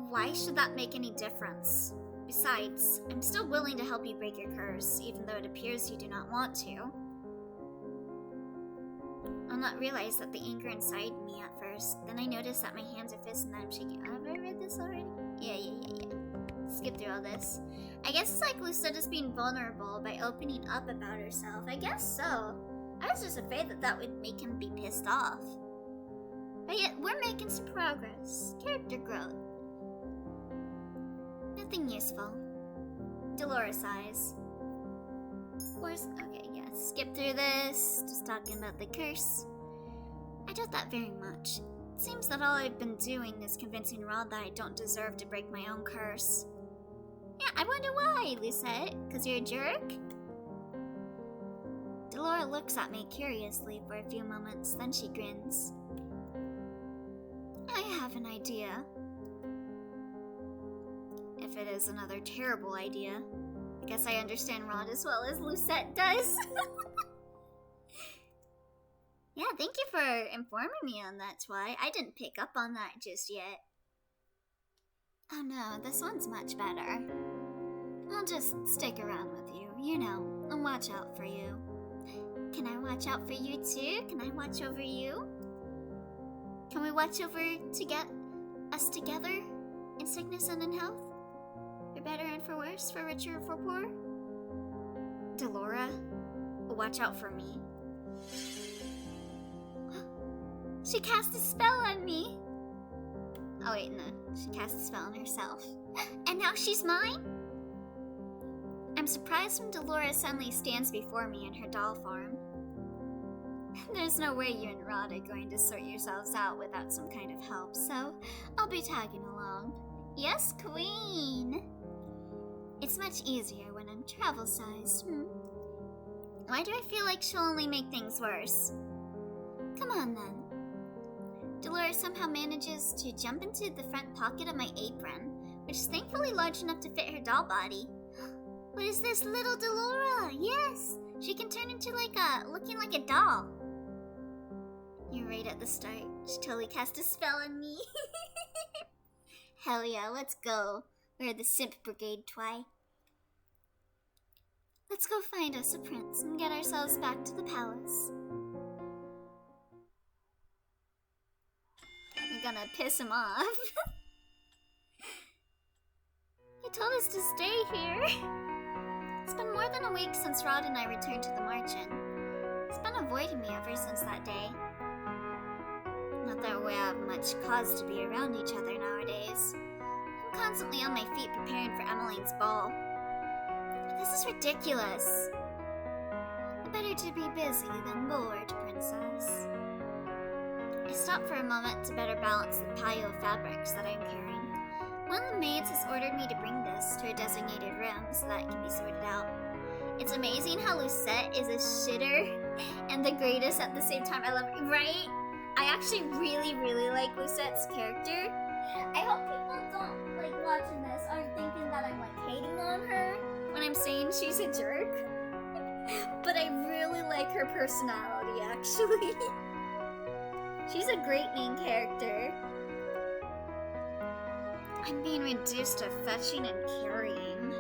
Why should that make any difference? Besides, I'm still willing to help you break your curse, even though it appears you do not want to. I'll not realize that the anger inside me at first. Then I notice that my hands are fists and I'm shaking. Have I read this already? Yeah. Skip through all this. I guess it's like Lucetta's being vulnerable by opening up about herself. I guess so. I was just afraid that that would make him be pissed off. But yet, we're making some progress. Character growth. Nothing useful. Dolores sighs. Okay, yeah, skip through this. Just talking about the curse. I doubt that very much. It seems that all I've been doing is convincing Rod that I don't deserve to break my own curse. Yeah, I wonder why, Lucette. 'Cause you're a jerk? Delora looks at me curiously for a few moments, then she grins. I have an idea. If it is another terrible idea. I guess I understand Rod as well as Lucette does. Yeah, thank you for informing me on that, Twy. I didn't pick up on that just yet. Oh no, this one's much better. I'll just stick around with you, you know, and watch out for you. Can I watch out for you too? Can I watch over you? Can we watch over us together? In sickness and in health? For better and for worse? For richer and for poor? Delora, watch out for me. She cast a spell on me! Oh wait, no. She cast a spell on herself. And now she's mine? I'm surprised when Delora suddenly stands before me in her doll form. There's no way you and Rod are going to sort yourselves out without some kind of help, so I'll be tagging along. Yes, Queen! It's much easier when I'm travel-sized, Why do I feel like she'll only make things worse? Come on, then. Delora somehow manages to jump into the front pocket of my apron, which is thankfully large enough to fit her doll body. What is this, little Delora? Yes! She can turn into looking like a doll. You're right at the start. She totally cast a spell on me. Hell yeah, let's go. We're the Simp Brigade, Twy. Let's go find us a prince and get ourselves back to the palace. We're gonna piss him off. told us to stay here. It's been more than a week since Rod and I returned to the margin. He's been avoiding me ever since that day. Not that we have much cause to be around each other nowadays. I'm constantly on my feet preparing for Emmeline's ball. This is ridiculous. Better to be busy than bored, princess. I stop for a moment to better balance the pile of fabrics that I'm carrying. One of the maids has ordered me to bring this to a designated room so that it can be sorted out. It's amazing how Lucette is a shitter and the greatest at the same time. I love it, right? I actually really like Lucette's character. I hope people don't, like, watching this aren't thinking that I'm, like, hating on her when I'm saying she's a jerk. But I really like her personality, actually. She's a great main character. I'm being reduced to fetching and carrying.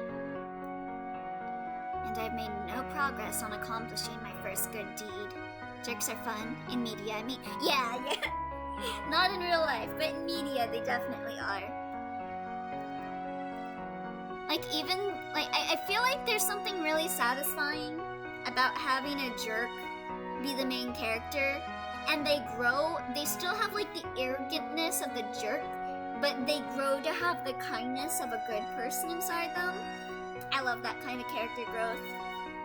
And I've made no progress on accomplishing my first good deed. Jerks are fun. In media, I mean, yeah. Not in real life, but in media, they definitely are. Like, even, like, I feel like there's something really satisfying about having a jerk be the main character, and they grow, they still have, like, the arrogantness of the jerk, but they grow to have the kindness of a good person inside them. I love that kind of character growth.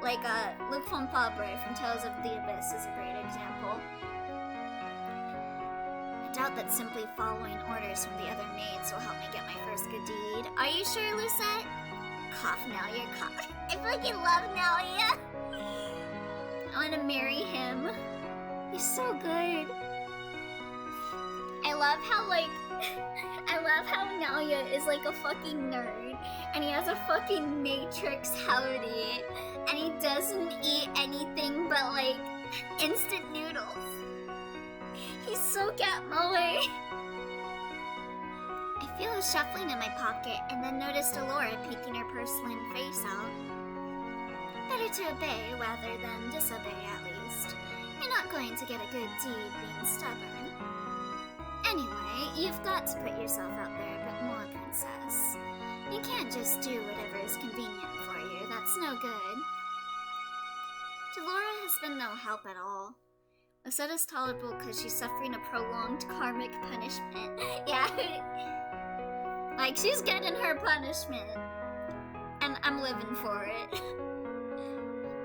Like, Luke Fabre from Tales of the Abyss is a great example. I doubt that simply following orders from the other maids will help me get my first good deed. Are you sure, Lucette? Cough now, you're cough. I fucking love Nalia. I want to marry him. He's so good. I love how, like, I love how Nalia is like a fucking nerd, and he has a fucking Matrix howdy, and he doesn't eat anything but, like, instant noodles. He's so Gatmoe. I feel a shuffling in my pocket, and then noticed Alora peeking her porcelain face out. Better to obey rather than disobey, at least. You're not going to get a good deed being stubborn. Anyway, you've got to put yourself out there a bit more, princess. You can't just do whatever is convenient for you. That's no good. Delora has been no help at all. Lucette is tolerable because she's suffering a prolonged karmic punishment. Yeah. Like, she's getting her punishment. And I'm living for it.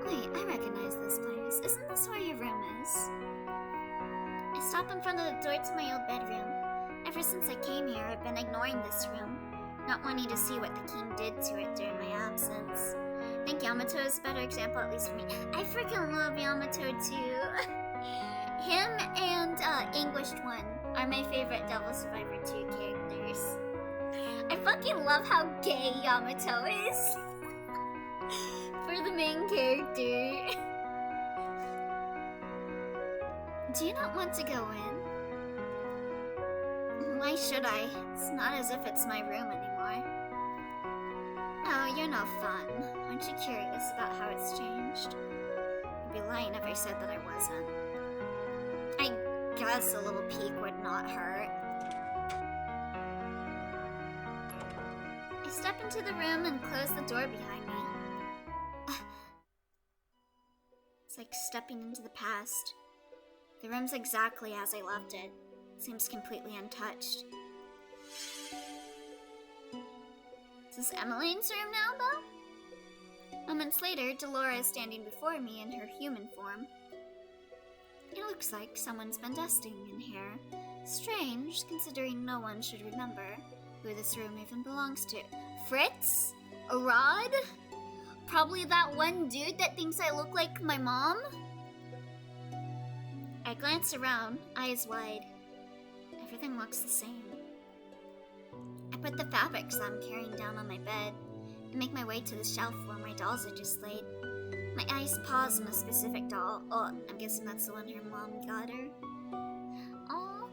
Wait, I recognize this place. Isn't this where your room is? I stop in front of the door to my old bedroom. Ever since I came here, I've been ignoring this room, not wanting to see what the king did to it during my absence. I think Yamato is a better example, at least for me. I freaking love Yamato too. Him and Anguished One are my favorite Devil Survivor 2 characters. I fucking love how gay Yamato is. For the main character. Do you not want to go in? Why should I? It's not as if it's my room anymore. Oh, you're no fun. Aren't you curious about how it's changed? I'd be lying if I said that I wasn't. I guess a little peek would not hurt. I step into the room and close the door behind me. It's like stepping into the past. The room's exactly as I left it. Seems completely untouched. Is this Emmeline's room now, though? Moments later, Delora is standing before me in her human form. It looks like someone's been dusting in here. Strange, considering no one should remember who this room even belongs to. Fritz? A Rod? Probably that one dude that thinks I look like my mom? I glance around, eyes wide. Everything looks the same. I put the fabrics I'm carrying down on my bed and make my way to the shelf where my dolls are just laid. My eyes pause on a specific doll. Oh, I'm guessing that's the one her mom got her. Oh,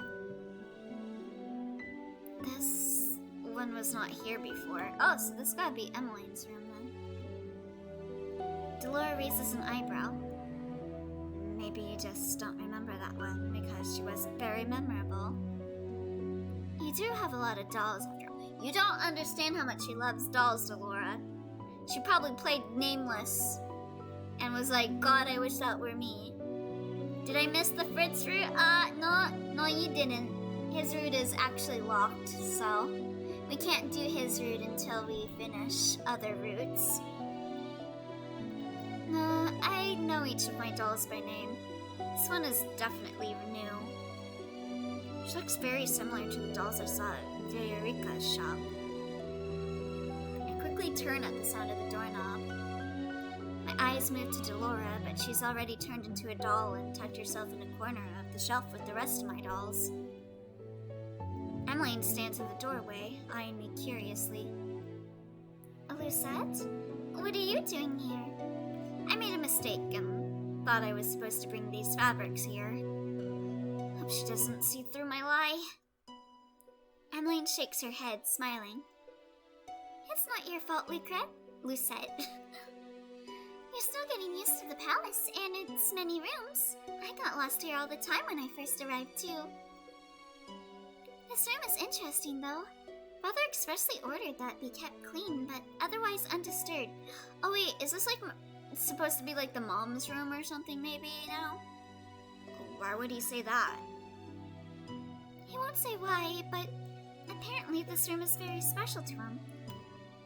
this one was not here before. Oh, so this gotta be Emmeline's room then. Delora raises an eyebrow. Maybe you just don't remember that one because she wasn't very memorable. You do have a lot of dolls after all. You don't understand how much she loves dolls, Delora. She probably played Nameless and was like, God, I wish that were me. Did I miss the Fritz route? No, you didn't. His route is actually locked, so we can't do his route until we finish other routes. No, I know each of my dolls by name. This one is definitely new. She looks very similar to the dolls I saw at Eureka's shop. I quickly turn at the sound of the doorknob. My eyes move to Delora, but she's already turned into a doll and tucked herself in a corner of the shelf with the rest of my dolls. Emmeline stands in the doorway, eyeing me curiously. Lucette? What are you doing here? I made a mistake and thought I was supposed to bring these fabrics here. Hope she doesn't see through my lie. Emmeline shakes her head, smiling. It's not your fault, Lucette. You're still getting used to the palace and its many rooms. I got lost here all the time when I first arrived, too. This room is interesting, though. Father expressly ordered that be kept clean, but otherwise undisturbed. Oh wait, is this like supposed to be like the mom's room or something maybe, you know? Why would he say that? He won't say why, but apparently this room is very special to him.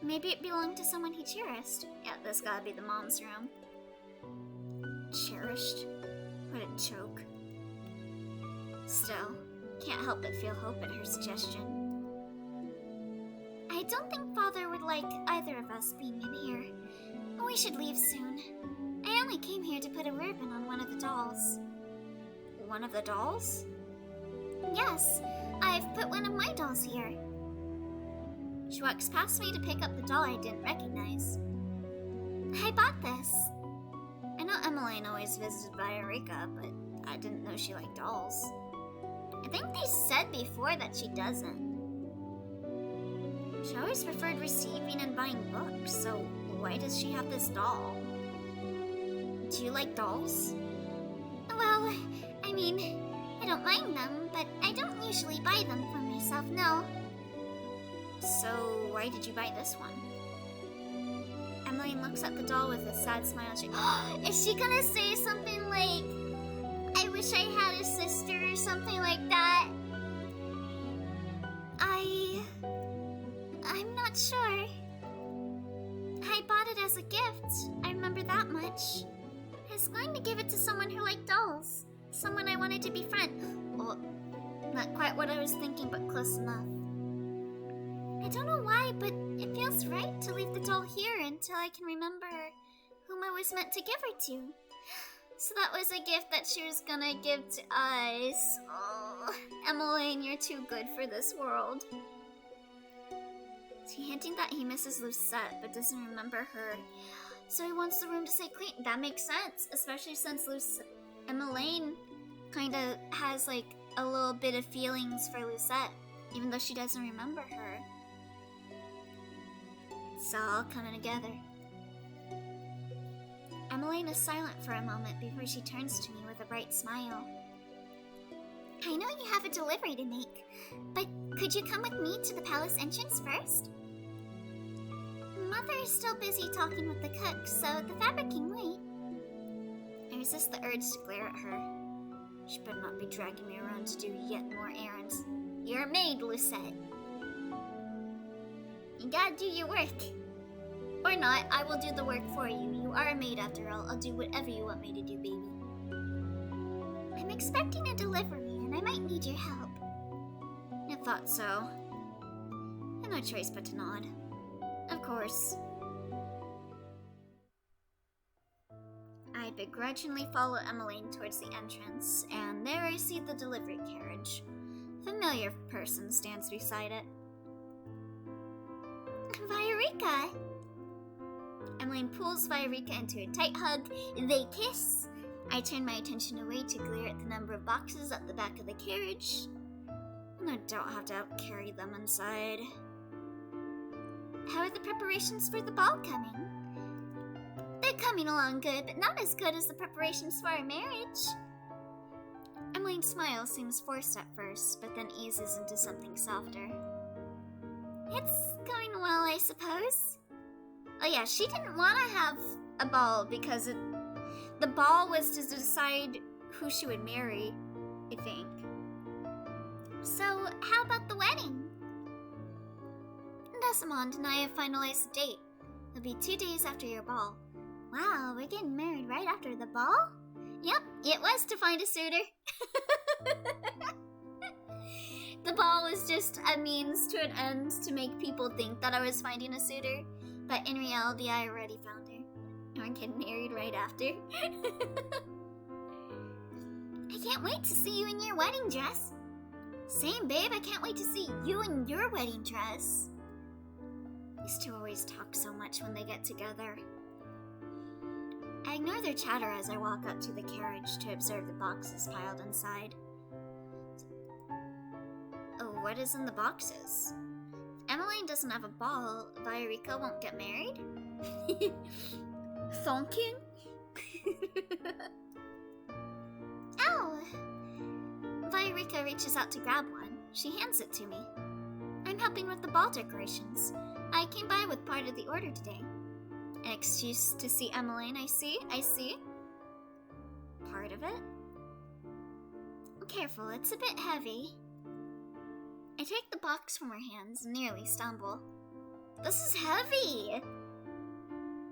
Maybe it belonged to someone he cherished. Yeah, this gotta be the mom's room. Cherished? What a joke. Still, can't help but feel hope at her suggestion. I don't think Father would like either of us being in here. We should leave soon. I only came here to put a ribbon on one of the dolls. One of the dolls? Yes, I've put one of my dolls here. She walks past me to pick up the doll I didn't recognize. I bought this. I know Emmeline always visited Eureka, but I didn't know she liked dolls. I think they said before that she doesn't. She always preferred receiving and buying books, so why does she have this doll? Do you like dolls? Well, I mean, I don't mind them, but I don't usually buy them for myself, no. So, why did you buy this one? Emmeline looks at the doll with a sad smile. Is she gonna say something like, I wish I had a sister or something like that? I'm not sure. I bought it as a gift. I remember that much. I was going to give it to someone who liked dolls. Someone I wanted to befriend. Well, not quite what I was thinking, but close enough. I don't know why, but it feels right to leave the doll here until I can remember whom I was meant to give her to. So that was a gift that she was gonna give to us. Oh, Emmeline, you're too good for this world. Is he hinting that he misses Lucette but doesn't remember her? So he wants the room to stay clean. That makes sense, especially since Emmeline kinda has like a little bit of feelings for Lucette, even though she doesn't remember her. It's all coming together. Emmeline is silent for a moment before she turns to me with a bright smile. I know you have a delivery to make, but could you come with me to the palace entrance first? Mother is still busy talking with the cook, so the fabric can wait. I resist the urge to glare at her. She better not be dragging me around to do yet more errands. You're a maid, Lucette. You gotta do your work. Or not, I will do the work for you. You are a maid after all. I'll do whatever you want me to do, baby. I'm expecting a delivery, and I might need your help. I thought so. I had no choice but to nod. Of course. I begrudgingly follow Emmeline towards the entrance, and there I see the delivery carriage. A familiar person stands beside it. Eureka! Emmeline pulls Eureka into a tight hug. They kiss. I turn my attention away to glare at the number of boxes at the back of the carriage. And I don't have to carry them inside. How are the preparations for the ball coming? They're coming along good, but not as good as the preparations for our marriage. Emmeline's smile seems forced at first, but then eases into something softer. It's going well, I suppose. Oh yeah, she didn't want to have a ball because the ball was to decide who she would marry, I think. So, how about the wedding? Desmond and I have finalized a date. It'll be 2 days after your ball. Wow, we're getting married right after the ball? Yep, it was to find a suitor. The ball was just a means to an end to make people think that I was finding a suitor, but in reality I already found her. And we're getting married right after. I can't wait to see you in your wedding dress. Same, babe, I can't wait to see you in your wedding dress. These two always talk so much when they get together. I ignore their chatter as I walk up to the carriage to observe the boxes piled inside. Oh, what is in the boxes? If Emmeline doesn't have a ball, Viorica won't get married? Thonking? Ow! Viorica reaches out to grab one. She hands it to me. I'm helping with the ball decorations. I came by with part of the order today. An excuse to see Emmeline, I see. Part of it? Careful, it's a bit heavy. I take the box from her hands and nearly stumble. This is heavy!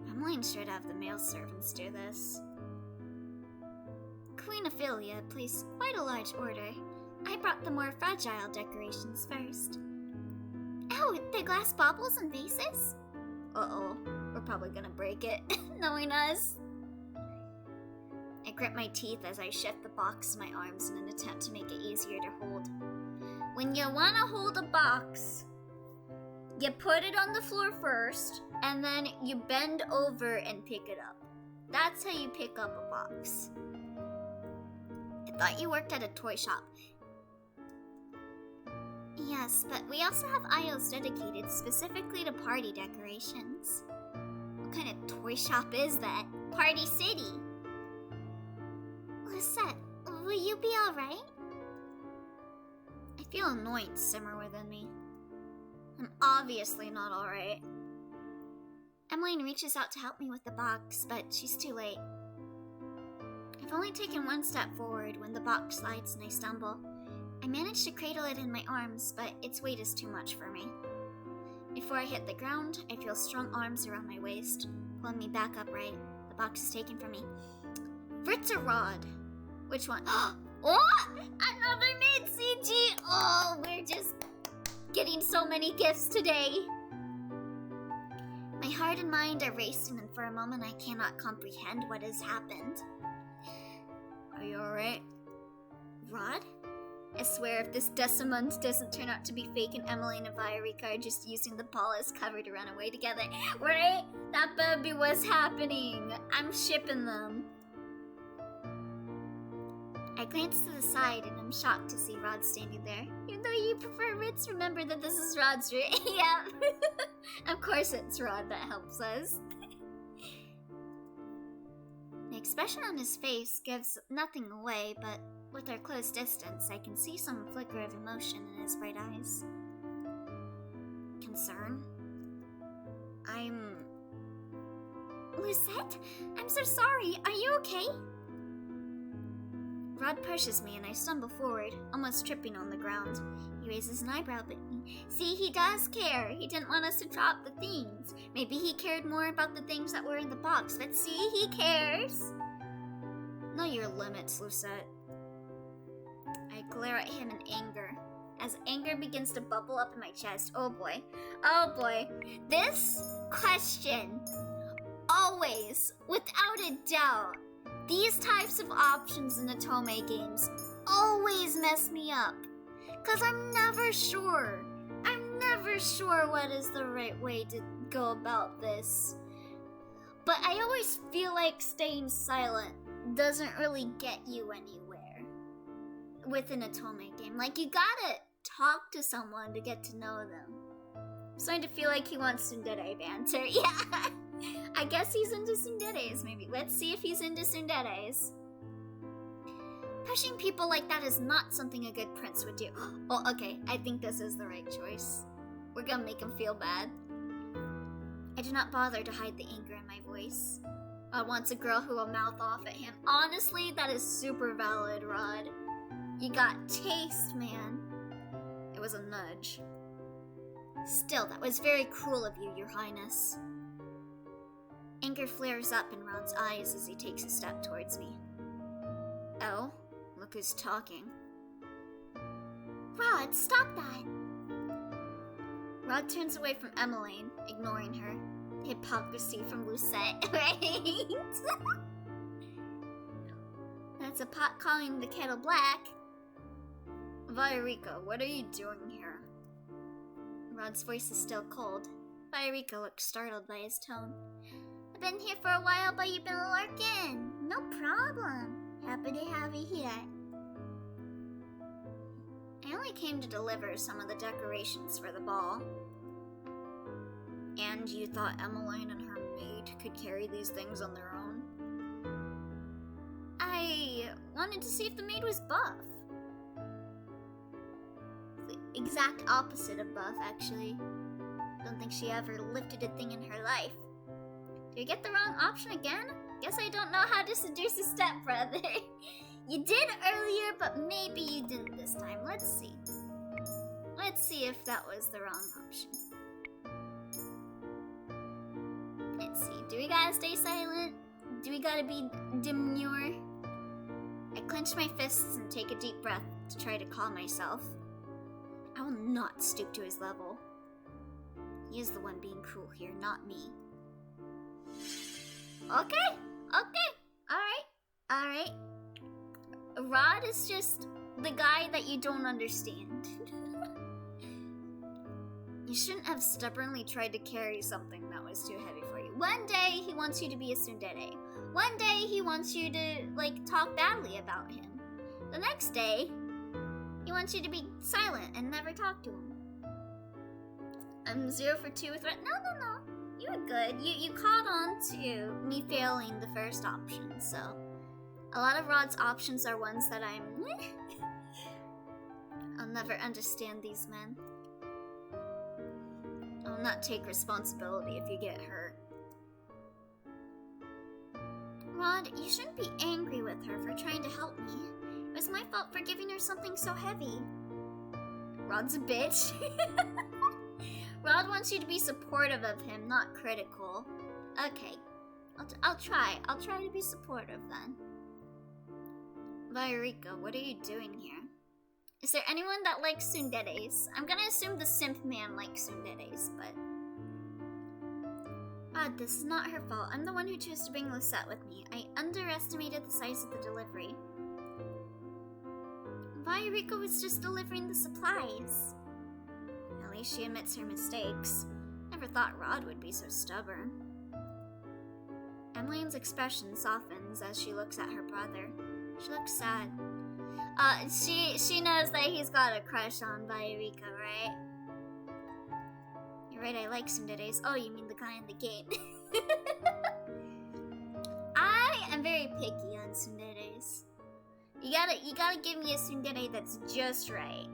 Emmeline should have the male servants do this. Queen Ophelia placed quite a large order. I brought the more fragile decorations first. Oh, the glass baubles and vases? Uh-oh, we're probably gonna break it, knowing us. I grit my teeth as I shift the box to my arms in an attempt to make it easier to hold. When you want to hold a box, you put it on the floor first, and then you bend over and pick it up. That's how you pick up a box. I thought you worked at a toy shop. Yes, but we also have aisles dedicated specifically to party decorations. What kind of toy shop is that? Party City! Lisette, will you be alright? I feel annoyed simmer within me. I'm obviously not alright. Emmeline reaches out to help me with the box, but she's too late. I've only taken one step forward when the box slides and I stumble. I manage to cradle it in my arms, but its weight is too much for me. Before I hit the ground, I feel strong arms around my waist, pulling me back upright. The box is taken from me. Fritz or Rod? Which one? Oh! Another maid CG! Oh, we're just getting so many gifts today. My heart and mind are racing, and for a moment I cannot comprehend what has happened. Are you alright? Rod? I swear if this Decimond doesn't turn out to be fake and Emmeline and Viorica are just using the ball as cover to run away together. Right? That baby was happening. I'm shipping them. I glance to the side and I'm shocked to see Rod standing there. Even though you prefer Ritz, remember that this is Rod's room. Yeah. Of course it's Rod that helps us. The expression on his face gives nothing away, but with our close distance, I can see some flicker of emotion in his bright eyes. Concern? Lisette? I'm so sorry. Are you okay? Rod pushes me and I stumble forward, almost tripping on the ground. He raises an eyebrow at me. See, he does care. He didn't want us to drop the things. Maybe he cared more about the things that were in the box, but see, he cares. Know your limits, Lucette. I glare at him in anger, as anger begins to bubble up in my chest. Oh boy. Oh boy. This question, always, without a doubt, these types of options in otome games always mess me up. Cause I'm never sure what is the right way to go about this. But I always feel like staying silent doesn't really get you anywhere with an otome game. Like, you gotta talk to someone to get to know them. I'm starting to feel like he wants tsundere banter. Yeah, I guess he's into tsunderes, maybe. Let's see if he's into tsunderes. Pushing people like that is not something a good prince would do. Oh, okay, I think this is the right choice. We're gonna make him feel bad. I do not bother to hide the anger in my voice. Rod wants a girl who will mouth off at him. Honestly, that is super valid, Rod. You got taste, man. It was a nudge. Still, that was very cruel of you, Your Highness. Anger flares up in Rod's eyes as he takes a step towards me. Oh, look who's talking. Rod, stop that! Rod turns away from Emmeline, ignoring her. Hypocrisy from Lucette, right? That's a pot calling the kettle black. Viorica, what are you doing here? Rod's voice is still cold. Viorica looks startled by his tone. I've been here for a while, but you've been lurking. No problem. Happy to have you here. I only came to deliver some of the decorations for the ball. And you thought Emmeline and her maid could carry these things on their own? I wanted to see if the maid was buff. The exact opposite of buff, actually. Don't think she ever lifted a thing in her life. Did I get the wrong option again? Guess I don't know how to seduce a stepbrother. You did earlier, but maybe you didn't this time. Let's see. Let's see if that was the wrong option. Let's see. Do we gotta stay silent? Do we gotta be demure? I clench my fists and take a deep breath to try to calm myself. I will not stoop to his level. He is the one being cruel here, not me. Okay. Alright. Rod is just the guy that you don't understand. You shouldn't have stubbornly tried to carry something that was too heavy for you. One day he wants you to be a tsundere. One day he wants you to, talk badly about him. The next day, he wants you to be silent and never talk to him. I'm 0 for 2 with Red. No. You were good. You caught on to me failing the first option, so a lot of Rod's options are ones that I'll never understand these men. I'll not take responsibility if you get hurt. Rod, you shouldn't be angry with her for trying to help me. It was my fault for giving her something so heavy. Rod's a bitch. Rod wants you to be supportive of him, not critical. Okay, I'll try. I'll try to be supportive then. Viorica, what are you doing here? Is there anyone that likes tsunderes? I'm gonna assume the simp man likes tsunderes, but... Rod, this is not her fault. I'm the one who chose to bring Lucette with me. I underestimated the size of the delivery. Viorica was just delivering the supplies. At least she admits her mistakes. Never thought Rod would be so stubborn. Emmeline's expression softens as she looks at her brother. She looks sad. She knows that he's got a crush on Viorica, right? You're right, I like tsunderes. Oh, you mean the guy in the game. I am very picky on tsunderes. You gotta give me a tsundere that's just right.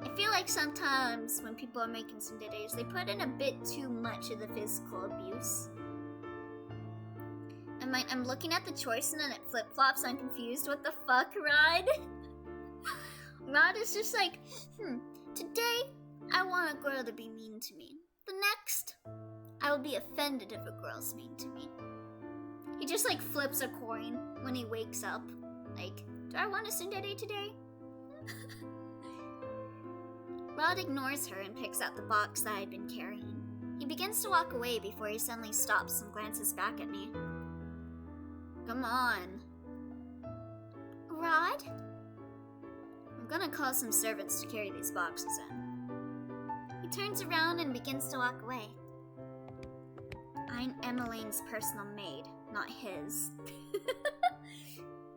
I feel like sometimes when people are making tsunderes, they put in a bit too much of the physical abuse. I'm looking at the choice and then it flip-flops. I'm confused. What the fuck, Rod? Rod is just like, today I want a girl to be mean to me. The next, I will be offended if a girl's mean to me. He just flips a coin when he wakes up. Do I want a tsundere today? Rod ignores her and picks out the box that I'd been carrying. He begins to walk away before he suddenly stops and glances back at me. Come on. Rod? I'm gonna call some servants to carry these boxes in. He turns around and begins to walk away. I'm Emmeline's personal maid, not his.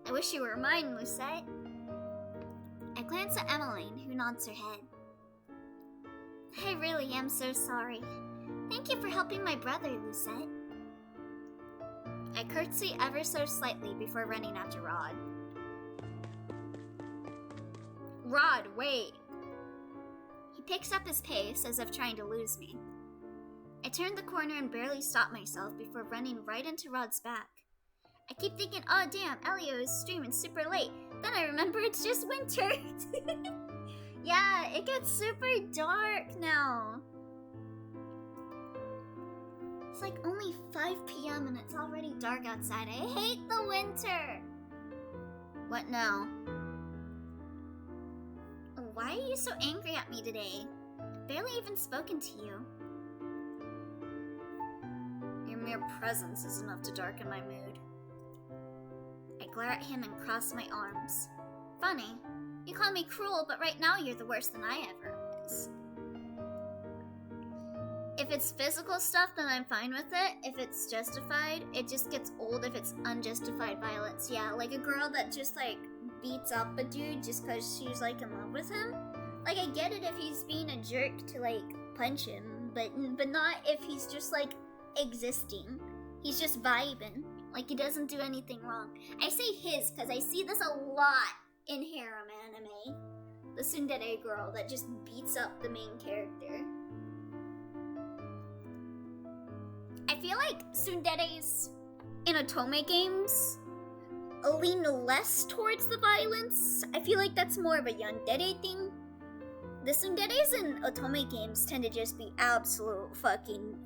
I wish you were mine, Lucette. I glance at Emmeline, who nods her head. I really am so sorry. Thank you for helping my brother, Lucette. I curtsy ever so slightly before running after Rod. Rod, wait! He picks up his pace as if trying to lose me. I turned the corner and barely stopped myself before running right into Rod's back. I keep thinking, oh damn, Elio is streaming super late. Then I remember it's just winter. Yeah, it gets super dark now. It's like only 5 p.m. and it's already dark outside. I hate the winter. What now? Why are you so angry at me today? I've barely even spoken to you. Your mere presence is enough to darken my mood. I glare at him and cross my arms. Funny, you call me cruel, but right now you're the worst than I ever was. If it's physical stuff, then I'm fine with it. If it's justified, it just gets old if it's unjustified violence. Yeah, like a girl that just like beats up a dude just because she's like in love with him. Like I get it if he's being a jerk to like punch him, but not if he's just like existing. He's just vibing. Like he doesn't do anything wrong. I say his because I see this a lot in harem anime. The tsundere girl that just beats up the main character. I feel like tsunderes in otome games lean less towards the violence. I feel like that's more of a yandere thing. The tsunderes in otome games tend to just be absolute fucking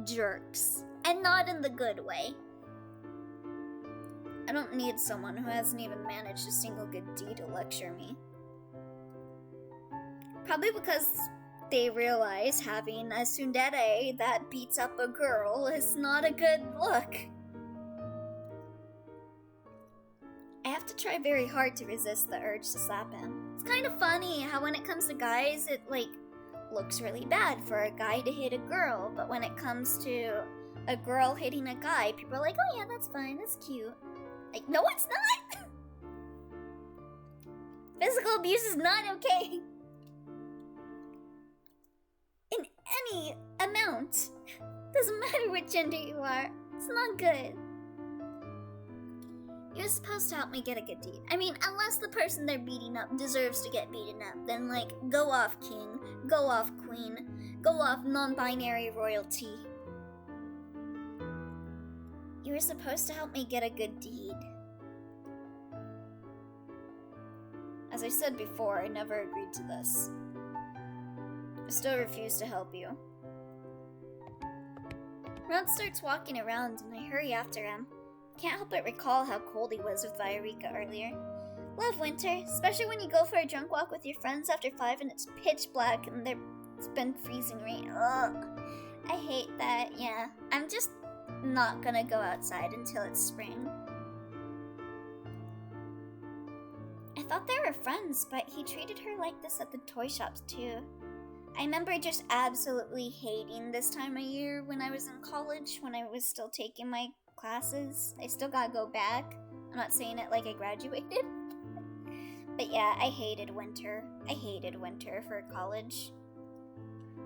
jerks. And not in the good way. I don't need someone who hasn't even managed a single good deed to lecture me. Probably because they realize having a tsundere that beats up a girl is not a good look. I have to try very hard to resist the urge to slap him. It's kind of funny how when it comes to guys, it like looks really bad for a guy to hit a girl, but when it comes to a girl hitting a guy, people are like, oh yeah, that's fine, that's cute. Like, no, it's not! Physical abuse is not okay. In any amount. Doesn't matter what gender you are. It's not good. You're supposed to help me get a good deed. I mean, unless the person they're beating up deserves to get beaten up, then like, go off king, go off queen, go off non-binary royalty. You were supposed to help me get a good deed. As I said before, I never agreed to this. I still refuse to help you. Rod starts walking around and I hurry after him. Can't help but recall how cold he was with Viorica earlier. Love winter, especially when you go for a drunk walk with your friends after 5 and it's pitch black and it's been freezing rain. Ugh. I hate that, yeah. I'm just not gonna go outside until it's spring. I thought they were friends, but he treated her like this at the toy shops too. I remember just absolutely hating this time of year when I was in college, when I was still taking my classes. I still gotta go back. I'm not saying it like I graduated. But yeah, I hated winter. I hated winter for college.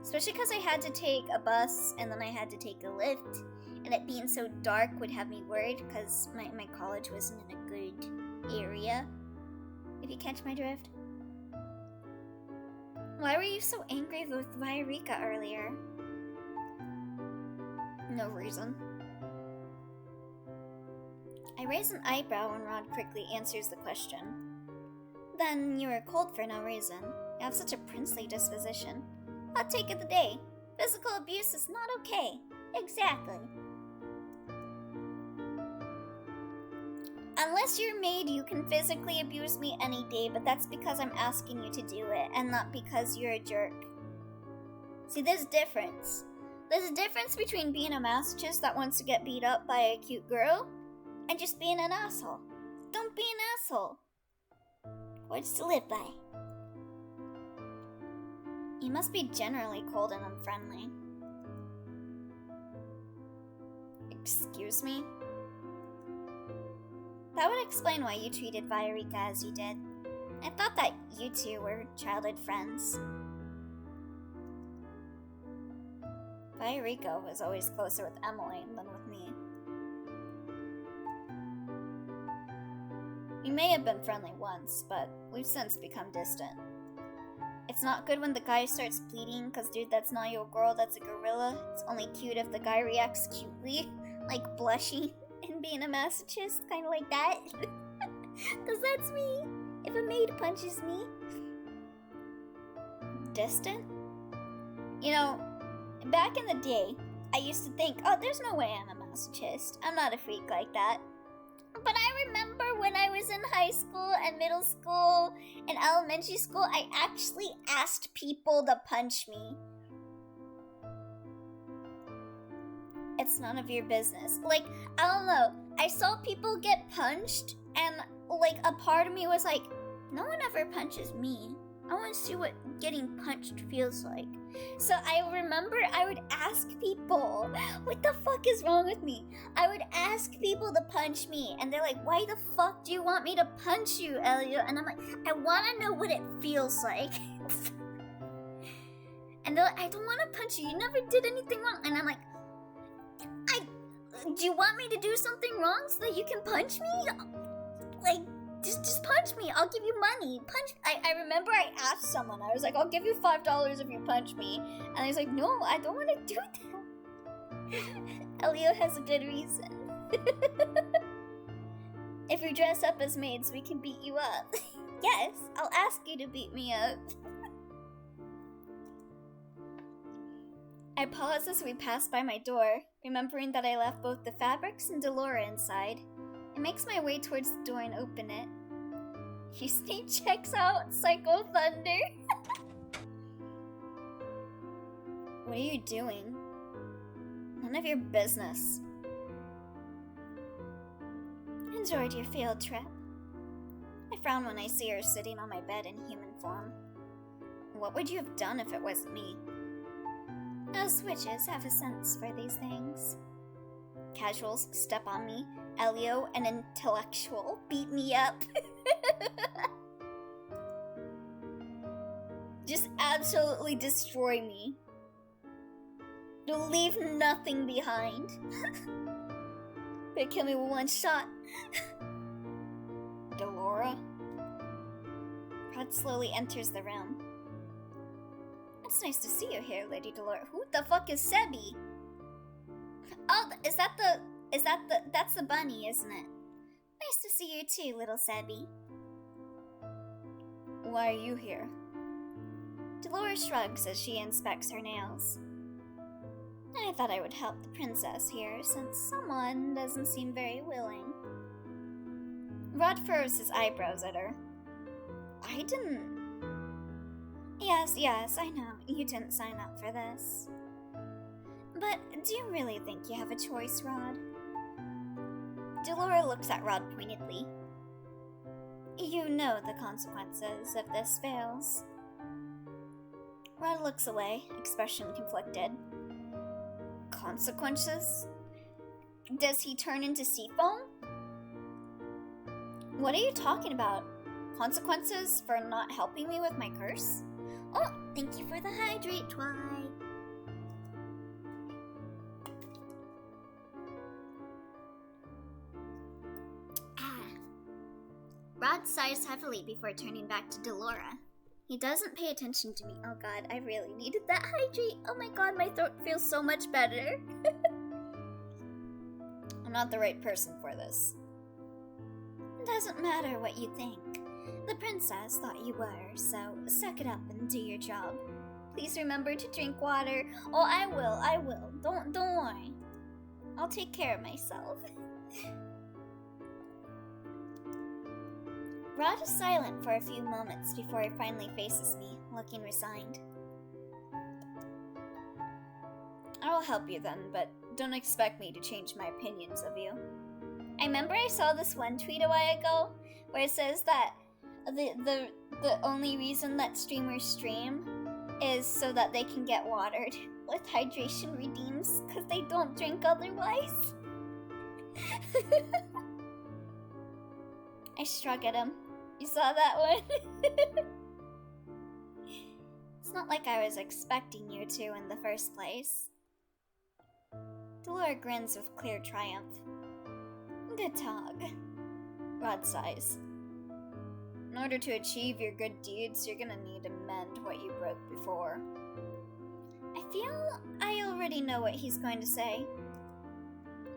Especially because I had to take a bus and then I had to take a lift. And it being so dark would have me worried because my college wasn't in a good area. If you catch my drift. Why were you so angry with Viorica earlier? No reason. I raise an eyebrow when Rod quickly answers the question. Then you were cold for no reason. You have such a princely disposition. Hot take of the day. Physical abuse is not okay. Exactly. Unless you're maid, you can physically abuse me any day, but that's because I'm asking you to do it, and not because you're a jerk. See, there's a difference. There's a difference between being a masochist that wants to get beat up by a cute girl, and just being an asshole. Don't be an asshole. Words to live by. You must be generally cold and unfriendly. Excuse me? That would explain why you treated Viorica as you did. I thought that you two were childhood friends. Viorica was always closer with Emily than with me. We may have been friendly once, but we've since become distant. It's not good when the guy starts bleeding, cause dude, that's not your girl, that's a gorilla. It's only cute if the guy reacts cutely, like blushing and being a masochist, kinda like that. Cause that's me, if a maid punches me. Distant? You know, back in the day, I used to think, oh, there's no way I'm a masochist. I'm not a freak like that. But I remember when I was in high school and middle school and elementary school, I actually asked people to punch me. It's none of your business. Like, I don't know. I saw people get punched and, like, a part of me was like, no one ever punches me. I want to see what getting punched feels like. So I remember I would ask people, what the fuck is wrong with me? I would ask people to punch me, and they're like, why the fuck do you want me to punch you, Elliot? And I'm like, I want to know what it feels like. And they're like, I don't want to punch you. You never did anything wrong. And I'm like, do you want me to do something wrong so that you can punch me? Like, just punch me. I'll give you money. I remember I asked someone. I was like, I'll give you $5 if you punch me. And he's like, no, I don't want to do that. Elio has a good reason. If you dress up as maids, we can beat you up. Yes, I'll ask you to beat me up. I pause as we pass by my door, remembering that I left both the fabrics and Delora inside. I makes my way towards the door and open it. She sneak checks out Psycho Thunder. What are you doing? None of your business. Enjoyed your field trip. I frown when I see her sitting on my bed in human form. What would you have done if it wasn't me? Us witches have a sense for these things. Casuals step on me. Elio, an intellectual, beat me up. Just absolutely destroy me. You'll leave nothing behind. They kill me with one shot. Delora? Rod slowly enters the room. It's nice to see you here, Lady Delora. Who the fuck is Sebi? Oh, that's the bunny, isn't it? Nice to see you too, little Sebi. Why are you here? Delora shrugs as she inspects her nails. I thought I would help the princess here, since someone doesn't seem very willing. Rod furrows his eyebrows at her. I didn't... Yes, I know. You didn't sign up for this. But do you really think you have a choice, Rod? Delora looks at Rod pointedly. You know the consequences if this fails. Rod looks away, expression conflicted. Consequences? Does he turn into Seafoam? What are you talking about? Consequences for not helping me with my curse? Oh, thank you for the hydrate, Twi. Rod sighs heavily before turning back to Delora. He doesn't pay attention to me. Oh god, I really needed that hydrate. Oh my god, my throat feels so much better. I'm not the right person for this. It doesn't matter what you think. The princess thought you were, so suck it up and do your job. Please remember to drink water. Oh, I will. Don't worry. I'll take care of myself. Rod is silent for a few moments before he finally faces me, looking resigned. I'll help you then, but don't expect me to change my opinions of you. I remember I saw this one tweet a while ago where it says that the only reason that streamers stream is so that they can get watered with hydration redeems because they don't drink otherwise. I shrug at him. You saw that one? It's not like I was expecting you to in the first place. Delora grins with clear triumph. Good talk. Rod sighs. In order to achieve your good deeds, you're gonna need to mend what you broke before. I feel I already know what he's going to say.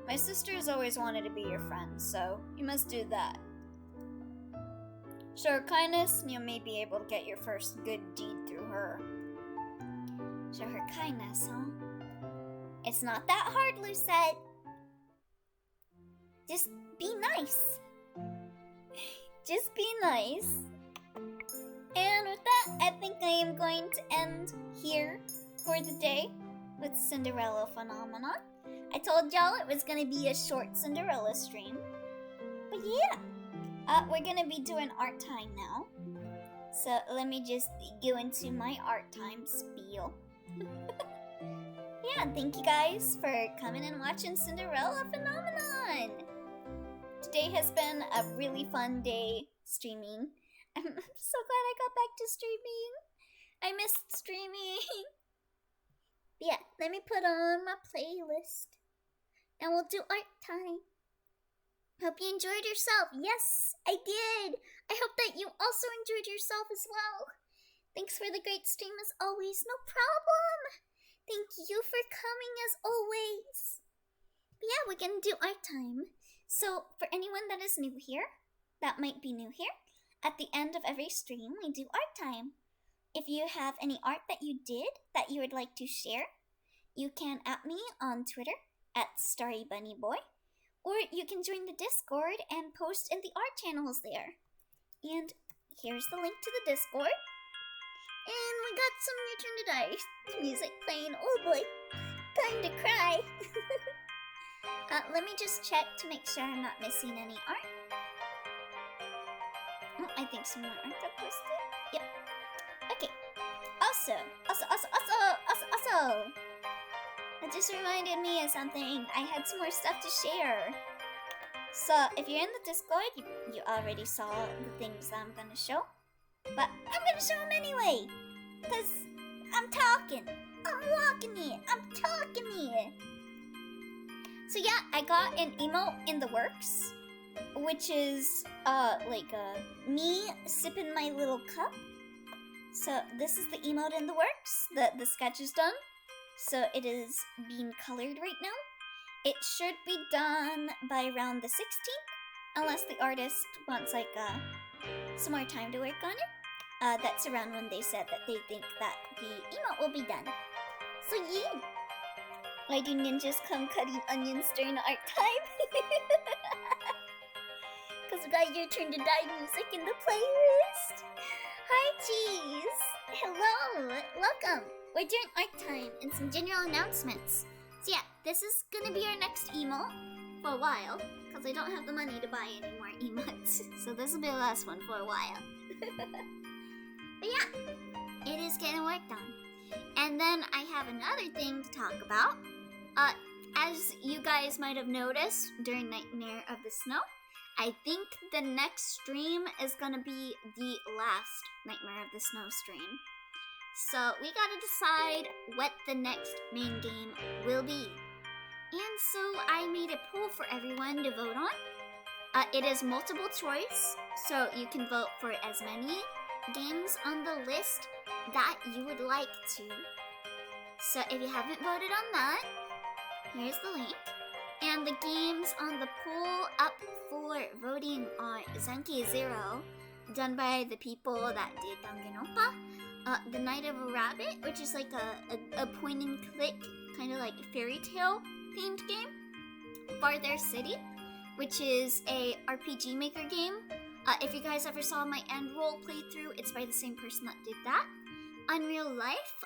My sister's always wanted to be your friend, so you must do that. Show her kindness, and you may be able to get your first good deed through her. Show her kindness, huh? It's not that hard, Lucette. Just be nice. Just be nice. And with that, I think I am going to end here for the day with Cinderella Phenomenon. I told y'all it was going to be a short Cinderella stream. But yeah, we're going to be doing art time now. So let me just go into my art time spiel. Yeah, thank you guys for coming and watching Cinderella Phenomenon. Today has been a really fun day streaming. I'm so glad I got back to streaming. I missed streaming. Yeah, let me put on my playlist. And we'll do art time. Hope you enjoyed yourself. Yes, I did. I hope that you also enjoyed yourself as well. Thanks for the great stream as always. No problem. Thank you for coming as always. But yeah, we're gonna do art time. So for anyone that is new here, that might be new here, at the end of every stream, we do art time. If you have any art that you did that you would like to share, you can at me on Twitter at StarryBunnyBoy, or you can join the Discord and post in the art channels there. And here's the link to the Discord. And we got some Return to Dice music playing. Oh boy, time to cry. Let me just check to make sure I'm not missing any art. Oh, I think some more art got posted. Yep. Okay. Also. That just reminded me of something. I had some more stuff to share. So, if you're in the Discord, you already saw the things that I'm gonna show. But I'm gonna show them anyway. Because I'm talking. I'm walking here. I'm talking here. So yeah, I got an emote in the works, which is me sipping my little cup. So this is the emote in the works. The sketch is done. So it is being colored right now. It should be done by around the 16th, unless the artist wants some more time to work on it. That's around when they said that they think that the emote will be done. So yeah. Why do ninjas come cutting onions during art time? Because we got your Turn to Die music in the playlist. Hi, Cheese. Hello. Welcome. We're doing art time and some general announcements. So yeah, this is gonna be our next emote for a while, because I don't have the money to buy any more emotes. So this will be the last one for a while. But yeah, it is getting worked on. And then I have another thing to talk about. As you guys might have noticed during Nightmare of the Snow, I think the next stream is gonna be the last Nightmare of the Snow stream. So we gotta decide what the next main game will be. And so I made a poll for everyone to vote on. It is multiple choice, so you can vote for as many games on the list that you would like to. So if you haven't voted on that, here's the link. And the games on the poll up for voting are Zenki Zero, done by the people that did Danganronpa. The Night of a Rabbit, which is like a point and click, kind of like fairy tale themed game. Farther City, which is a RPG Maker game. If you guys ever saw my end roll playthrough, it's by the same person that did that. Unreal Life,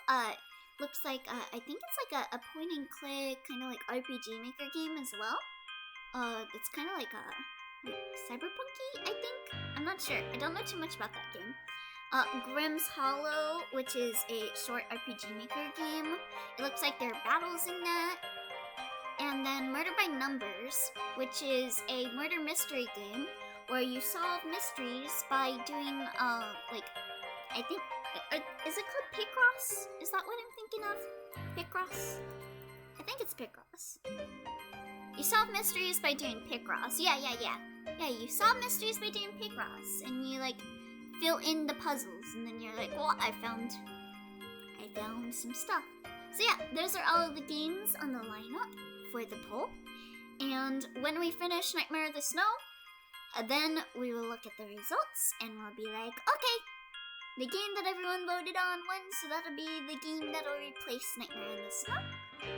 looks like, I think it's like a point and click, kind of like RPG Maker game as well. It's kind of like cyberpunky, I think? I'm not sure. I don't know too much about that game. Grimm's Hollow, which is a short RPG Maker game. It looks like there are battles in that. And then Murder by Numbers, which is a murder mystery game where you solve mysteries by doing, I think, is it called Picross? Is that what I'm thinking of? Picross? I think it's Picross. You solve mysteries by doing Picross. Yeah, you solve mysteries by doing Picross. And you, fill in the puzzles, and then you're like, well, I found some stuff. So yeah, those are all of the games on the lineup for the poll. And when we finish Nightmare of the Snow, then we will look at the results and we'll be like, okay, the game that everyone voted on won, so that'll be the game that'll replace Nightmare in the Snow.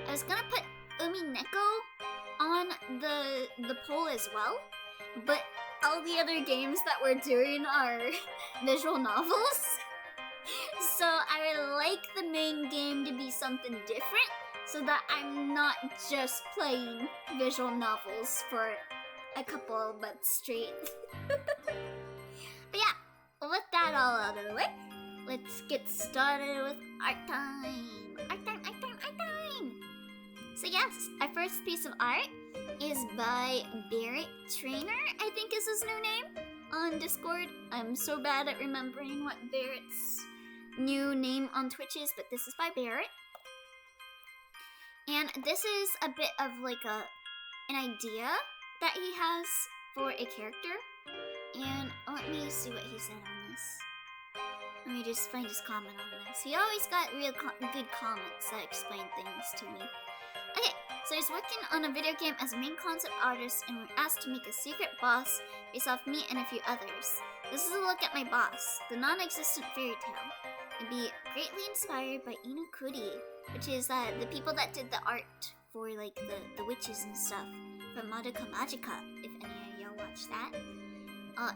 I was gonna put Umineko on the poll as well, but all the other games that we're doing are visual novels. So I would like the main game to be something different, so that I'm not just playing visual novels for a couple of months straight. But yeah, with that all out of the way, let's get started with art time. Art time, art time, art time! So yes, our first piece of art is by Barrett Trainer, I think is his new name, on Discord. I'm so bad at remembering what Barrett's new name on Twitch is, but this is by Barrett. And this is a bit of like an idea that he has for a character. And let me see what he said on this. Let me just find his comment on this. He always got real good comments that explain things to me. Okay, so he's working on a video game as a main concept artist, and we're asked to make a secret boss based off me and a few others. This is a look at my boss, the non-existent fairy tale. It'd be greatly inspired by Inukuri, which is the people that did the art for like the witches and stuff from Madoka Magica, if any of y'all watch that.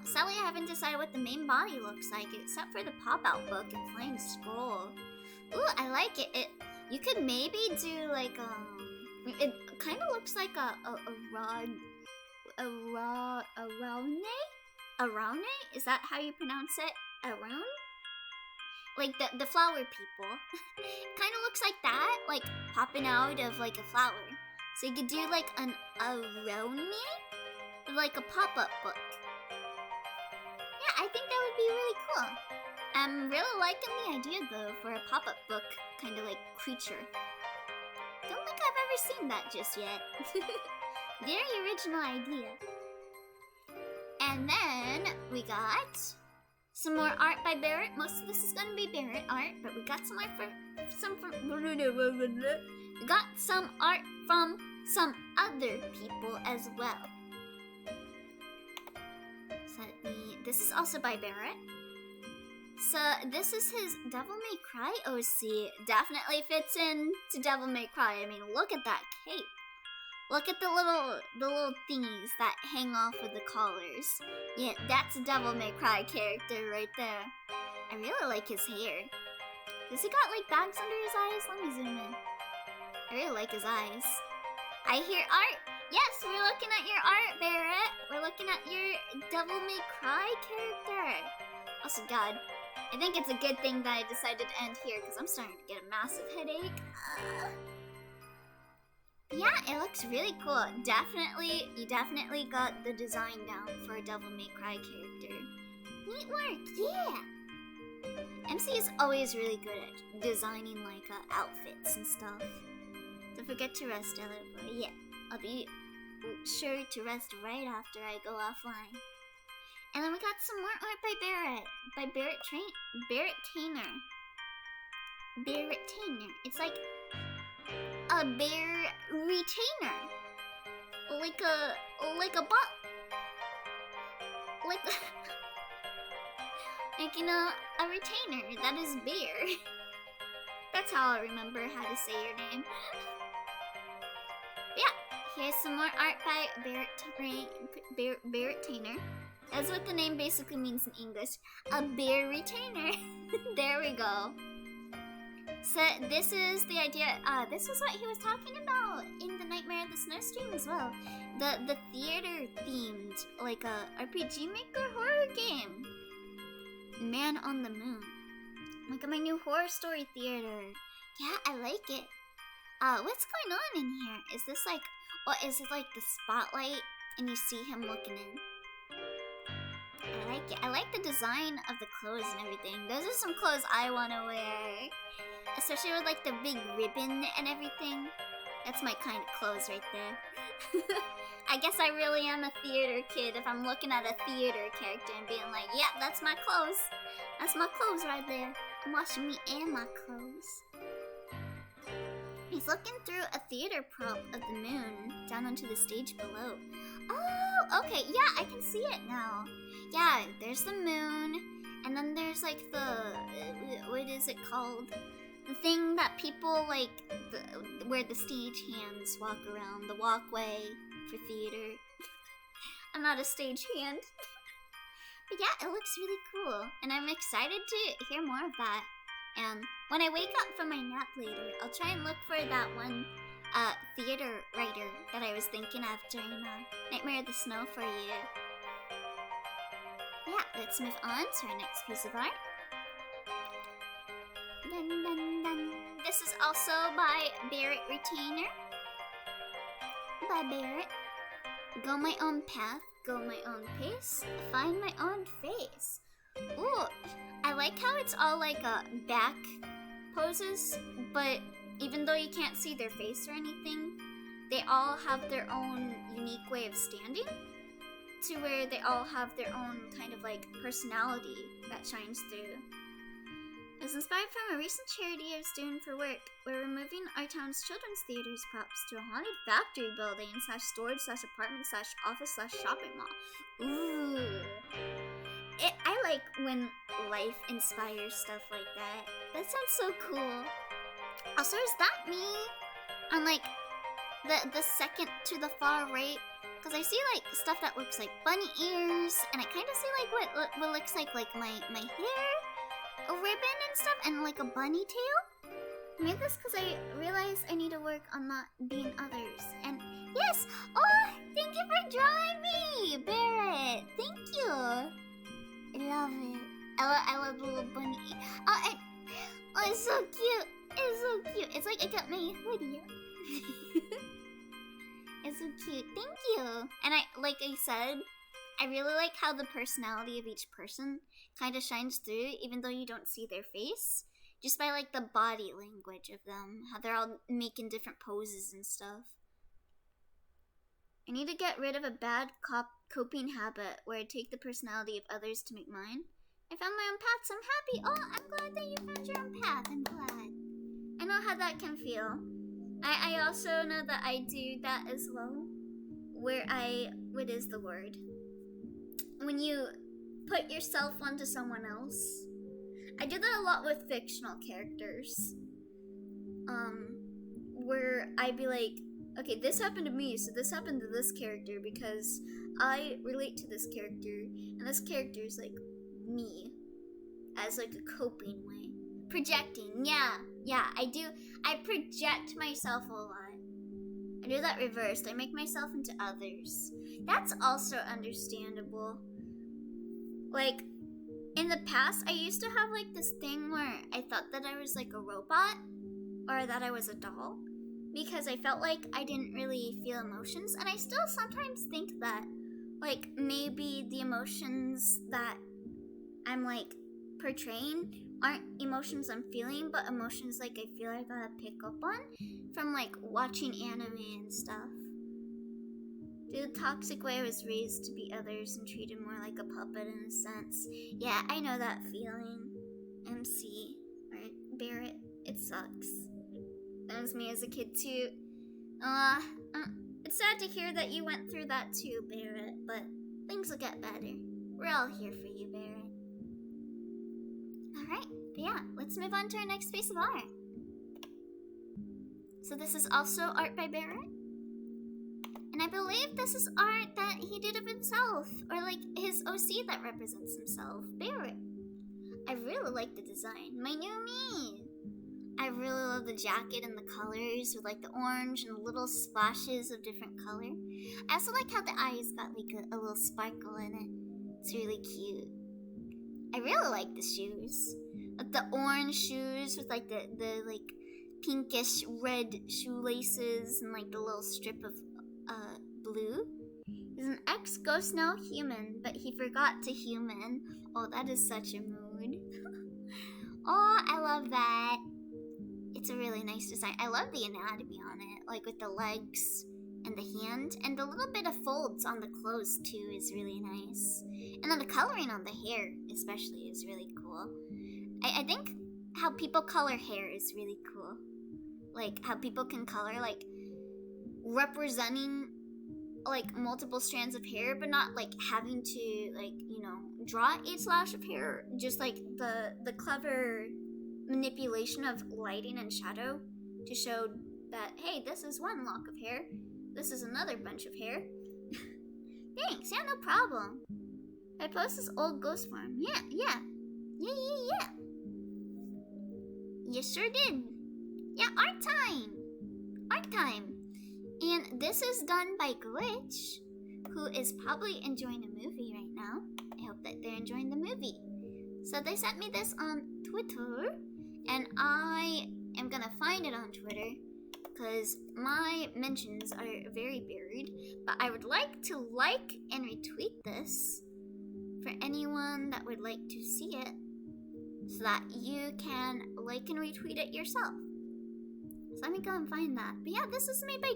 Sadly, I haven't decided what the main body looks like, except for the pop-out book and flying scroll. Ooh, I like it. You could maybe do like it kind of looks like a Araune? Is that how you pronounce it? Araune? Like the flower people. Kind of looks like that, like popping out of like a flower. So you could do like an Araune, like a pop-up book. Yeah, I think that would be really cool. I'm really liking the idea though for a pop-up book kind of like creature. Don't think I've ever seen that just yet. Very original idea. And then we got some more art by Barrett. Most of this is gonna be Barrett art, but we got some art we got some art from some other people as well. So this is also by Barrett. So this is his Devil May Cry OC. Definitely fits in to Devil May Cry. I mean, look at that cape. Look at the little thingies that hang off of the collars. Yeah, that's a Devil May Cry character right there. I really like his hair. Does he got like bags under his eyes? Let me zoom in. I really like his eyes. I hear art. Yes, we're looking at your art, Barrett. We're looking at your Devil May Cry character. Also, God, I think it's a good thing that I decided to end here because I'm starting to get a massive headache. Yeah, it looks really cool. You definitely got the design down for a Devil May Cry character. Neat work, yeah! MC is always really good at designing like outfits and stuff. Don't forget to rest, Ella. Yeah, I'll be sure to rest right after I go offline. And then we got some more art by Barrett. By Barrett Tainer. Barrett Tainer. It's like a bear retainer. Like a bot. Like you know, a retainer that is bear. That's how I remember how to say your name. Yeah, here's some more art by Barrett Tainer. That's what the name basically means in English. A bear retainer. There we go. So this is the idea. This was what he was talking about in the Nightmare of the Snow stream as well. The theater themed, like a RPG Maker horror game. Man on the Moon. Look at my new horror story theater. Yeah, I like it. What's going on in here? Is this like, what is it like the spotlight and you see him looking in? I like it. I like the design of the clothes and everything. Those are some clothes I want to wear. Especially with like the big ribbon and everything. That's my kind of clothes right there. I guess I really am a theater kid if I'm looking at a theater character and being like, yeah, that's my clothes. That's my clothes right there. I'm washing me and my clothes. He's looking through a theater prop of the moon down onto the stage below. Oh, okay, yeah, I can see it now. Yeah, there's the moon, and then there's like what is it called? The thing that people like, where the stage hands walk around, the walkway for theater. I'm not a stage hand. But yeah, it looks really cool, and I'm excited to hear more of that. And when I wake up from my nap later, I'll try and look for that one theater writer that I was thinking of during Nightmare of the Snow for you. Yeah, let's move on to our next piece of art. Dun, dun, dun. This is also by Barrett Retainer. By Barrett. Go my own path, go my own pace, find my own face. Ooh, I like how it's all like back poses, but even though you can't see their face or anything, they all have their own unique way of standing, to where they all have their own kind of like personality that shines through. It was inspired from a recent charity I was doing for work. We're removing our town's children's theater's props to a haunted factory building / storage / apartment / office / shopping mall. Ooh. I like when life inspires stuff like that. That sounds so cool. Also, is that me on like the second to the far right? Because I see like stuff that looks like bunny ears, and I kind of see like what looks like my hair, a ribbon and stuff, and like a bunny tail. I made this because I realized I need to work on not being others. And yes, oh, thank you for drawing me, Barrett. Thank you. I love it. I love the little bunny. Oh, it's so cute. It's so cute. It's like I got my hoodie. It's so cute. Thank you. And like I said, I really like how the personality of each person kind of shines through, even though you don't see their face, just by like the body language of them, how they're all making different poses and stuff. I need to get rid of a bad coping habit where I take the personality of others to make mine. I found my own path, so I'm happy. Oh, I'm glad that you found your own path. I'm glad. I know how that can feel. I also know that I do that as well, where what is the word? When you put yourself onto someone else. I do that a lot with fictional characters. Where I'd be like, okay, this happened to me, so this happened to this character because I relate to this character, and this character is like me, as like a coping way. Projecting, yeah, I do. I project myself a lot. I do that reversed. I make myself into others. That's also understandable. Like, in the past, I used to have like this thing where I thought that I was like a robot, or that I was a doll, because I felt like I didn't really feel emotions, and I still sometimes think that, like, maybe the emotions that I'm like portraying aren't emotions I'm feeling, but emotions like I feel I gotta pick up on from like watching anime and stuff. Due to the toxic way I was raised to be others and treated more like a puppet in a sense. Yeah, I know that feeling. MC, right? Barrett, it sucks. That was me as a kid too. It's sad to hear that you went through that too, Barrett, but things will get better. We're all here for you, Barrett. Alright, but yeah, let's move on to our next piece of art. So this is also art by Barrett. And I believe this is art that he did of himself, or like his OC that represents himself, Barrett. I really like the design. My new me! I really love the jacket and the colors with like the orange and little splashes of different color. I also like how the eyes got like a little sparkle in it. It's really cute. I really like the shoes. Like the orange shoes with like the like pinkish red shoelaces and like the little strip of blue. He's an ex-ghost now human, but he forgot to human. Oh, that is such a mood. Oh, I love that. It's a really nice design. I love the anatomy on it, like with the legs and the hand, and the little bit of folds on the clothes too is really nice. And then the coloring on the hair especially is really cool. I think how people color hair is really cool. Like how people can color like representing like multiple strands of hair, but not like having to like, you know, draw each lash of hair. Just like the clever manipulation of lighting and shadow to show that, hey, this is one lock of hair, this is another bunch of hair. Thanks, yeah, no problem. I post this old ghost form. Yeah. You sure did. Yeah, art time. And this is done by Glitch, who is probably enjoying a movie right now. I hope that they're enjoying the movie. So they sent me this on Twitter, and I am gonna find it on Twitter because my mentions are very buried. But I would like to like and retweet this for anyone that would like to see it, so that you can like and retweet it yourself. So let me go and find that. But yeah, this is made by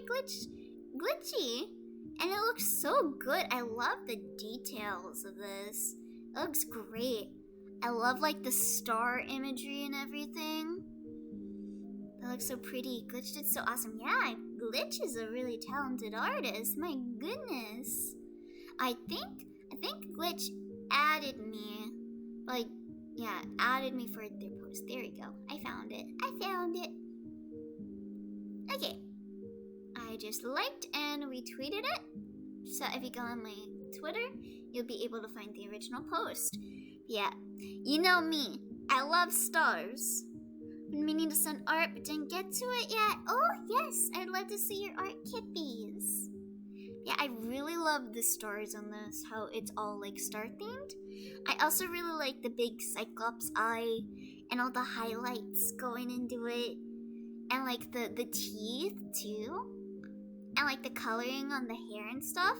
Glitchy, and it looks so good. I love the details of this. It looks great. I love like the star imagery and everything. That looks so pretty. Glitch did so awesome. Yeah, Glitch is a really talented artist. My goodness. I think Glitch added me. Like, yeah, added me for their post. There we go. I found it. Okay. I just liked and retweeted it. So if you go on my Twitter, you'll be able to find the original post. Yeah, you know me. I love stars. Been meaning to send art, but didn't get to it yet. Oh, yes. I'd love to see your art, kippies. Yeah, I really love the stars on this, how it's all like star themed. I also really like the big cyclops eye and all the highlights going into it. And like the teeth too. And like the coloring on the hair and stuff.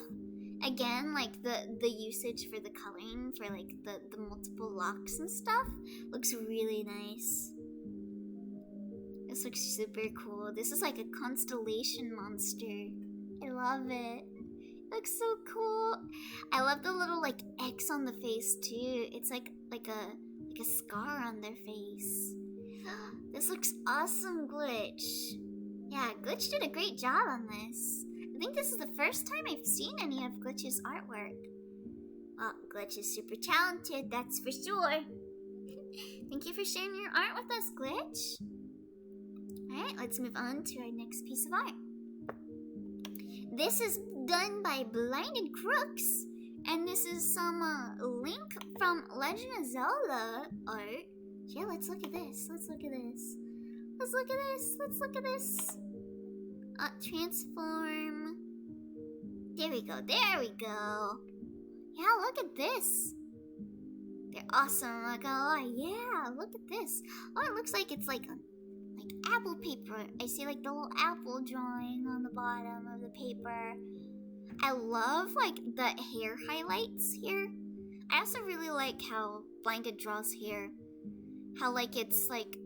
Again, like the usage for the coloring for like the multiple locks and stuff looks really nice. This looks super cool. This is like a constellation monster. I love it. It looks so cool. I love the little like X on the face too. It's like a scar on their face. This looks awesome, Glitch. Yeah, Glitch did a great job on this. I think this is the first time I've seen any of Glitch's artwork. Well, Glitch is super talented, that's for sure. Thank you for sharing your art with us, Glitch. Alright, let's move on to our next piece of art. This is done by Blinded Crooks, and this is some Link from Legend of Zelda art. Yeah, let's look at this. Transform. There we go. Yeah, look at this. They're awesome, I'm not gonna lie. Yeah, look at this. Oh, it looks like it's like apple paper. I see like the little apple drawing on the bottom of the paper. I love like the hair highlights here. I also really like how Blinded draws hair. How like it's like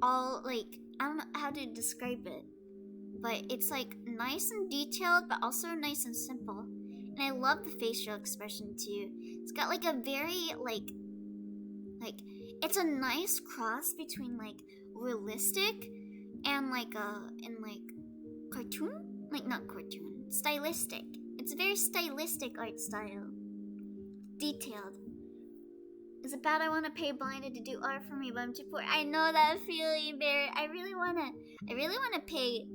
all like, I don't know how to describe it, but it's like nice and detailed but also nice and simple. And I love the facial expression too. It's got like a very like it's a nice cross between like realistic and like cartoon, like not cartoon, stylistic. It's a very stylistic art style, detailed. Is it bad I want to pay Blinded to do art for me, but I'm too poor? I know that feeling, Barrett. I really wanna pay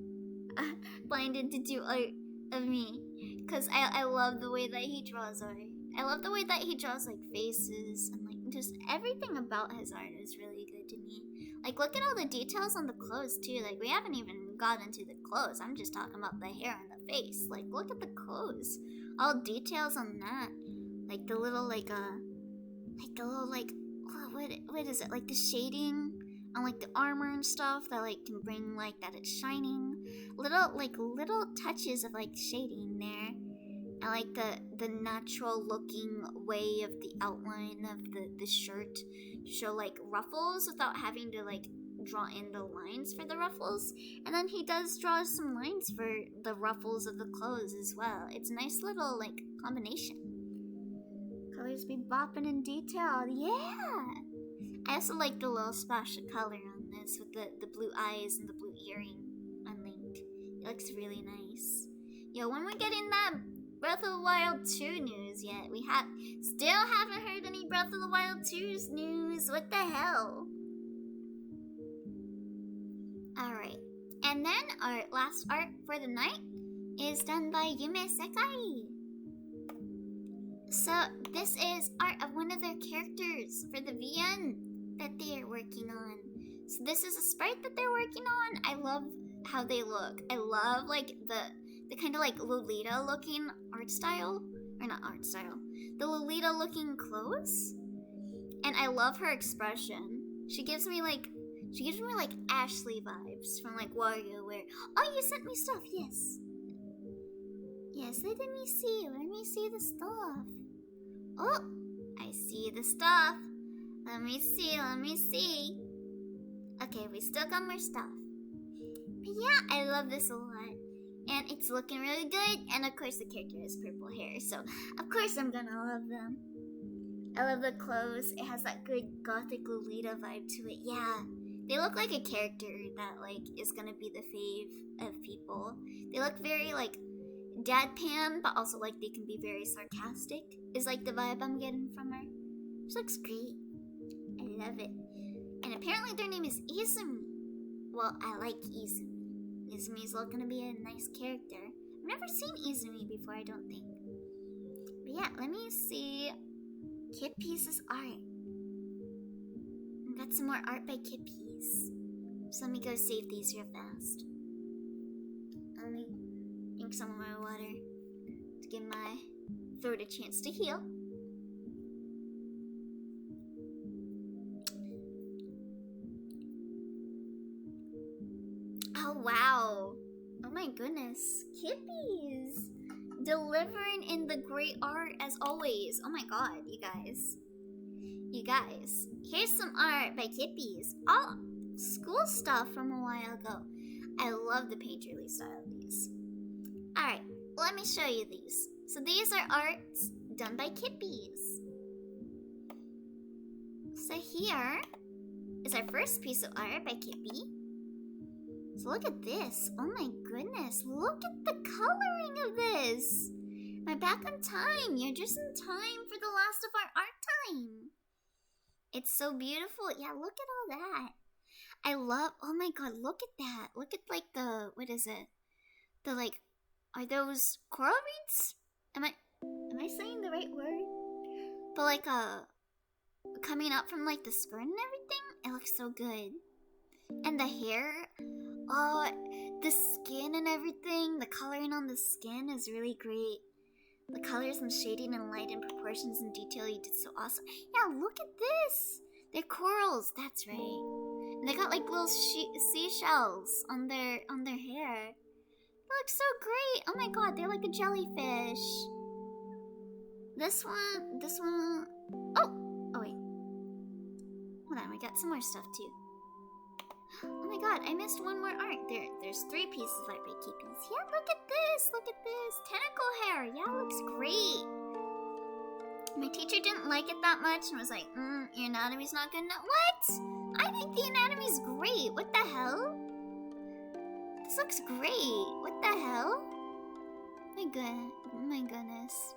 Blinded to do art of me, cause I love the way that he draws art. I love the way that he draws like faces and like just everything about his art is really good to me. Like look at all the details on the clothes too. Like we haven't even gotten to the clothes. I'm just talking about the hair and the face. Like look at the clothes. All details on that. Like the little what is it? Like the shading on like the armor and stuff that like can bring like that it's shining. Little touches of like shading there. I like the natural looking way of the outline of the shirt to show like ruffles without having to like draw in the lines for the ruffles, and then he does draw some lines for the ruffles of the clothes as well. It's a nice little like combination. Colors be bopping in detail, yeah! I also like the little splash of color on this with the blue eyes and the blue earring on Link. It looks really nice. Yo, when we're getting that Breath of the Wild 2 news yet? We still haven't heard any Breath of the Wild 2's news. What the hell? Alright. And then our last art for the night is done by Yume Sekai. So this is art of one of their characters for the VN that they are working on. So this is a sprite that they're working on. I love how they look. I love like the kind of like Lolita looking art style, or not art style, the Lolita looking clothes. And I love her expression. She gives me like Ashley vibes from like WarioWare. Oh, you sent me stuff, yes. Yes, let me see the stuff. Oh, I see the stuff. Let me see. Okay, we still got more stuff. But yeah, I love this a lot. And it's looking really good. And of course the character has purple hair, so of course I'm gonna love them. I love the clothes. It has that good gothic Lolita vibe to it. Yeah, they look like a character that like is gonna be the fave of people. They look very like deadpan, but also like they can be very sarcastic, is like the vibe I'm getting from her. She looks great. I love it. And apparently their name is Izumi. Well, I like Izumi. Izumi's gonna be a nice character. I've never seen Izumi before, I don't think. But yeah, let me see Kid Peace's art. I've got some more art by Kid Peace. So let me go save these real fast. Let me drink some of my water to give my throat a chance to heal. Oh wow. Oh my goodness. Kippies delivering in the great art as always. Oh my god, you guys. You guys, here's some art by Kippies. All school stuff from a while ago. I love the painterly style of these. Alright, let me show you these. So these are arts done by Kippies. So here is our first piece of art by Kippy. So look at this. Oh my goodness. Look at the coloring of this. Am I back on time? You're just in time for the last of our art time. It's so beautiful. Yeah, look at all that. I love, oh my god, look at that. Look at like the, what is it? The like, are those coral reeds? Am I saying the right word? But like coming up from like the skirt and everything, it looks so good. And the hair, oh, the skin and everything, the coloring on the skin is really great. The colors and shading and light and proportions and detail you did so awesome. Yeah, look at this. They're corals, that's right. And they got like little seashells on their hair. It looks so great. Oh my god, they're like a jellyfish. This one. Oh wait. Hold on, we got some more stuff too. Oh my god, I missed one more art. There's 3 pieces of art by Keepies. Yeah, look at this. Tentacle hair. Yeah, it looks great. My teacher didn't like it that much and was like, your anatomy's not good enough. What? I think the anatomy's great. What the hell? This looks great. What the hell? My goodness.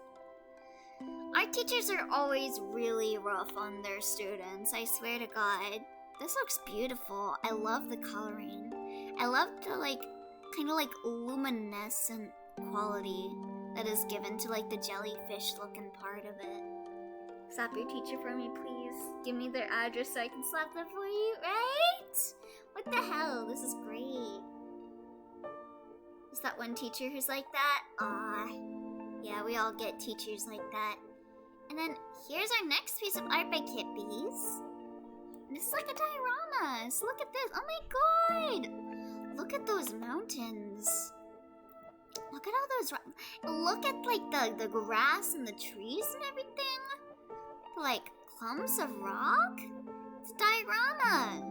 Our teachers are always really rough on their students, I swear to god. This looks beautiful. I love the coloring. I love the like, kind of like luminescent quality that is given to like the jellyfish looking part of it. Slap your teacher for me, please. Give me their address so I can slap them for you, right? What the hell? This is great. Is that one teacher who's like that? Aw. Yeah, we all get teachers like that. And then here's our next piece of art by Kippies. This is like a diorama. So look at this. Oh my god. Look at those mountains. Look at all those. Look at like the grass and the trees and everything. Like clumps of rock. It's a diorama.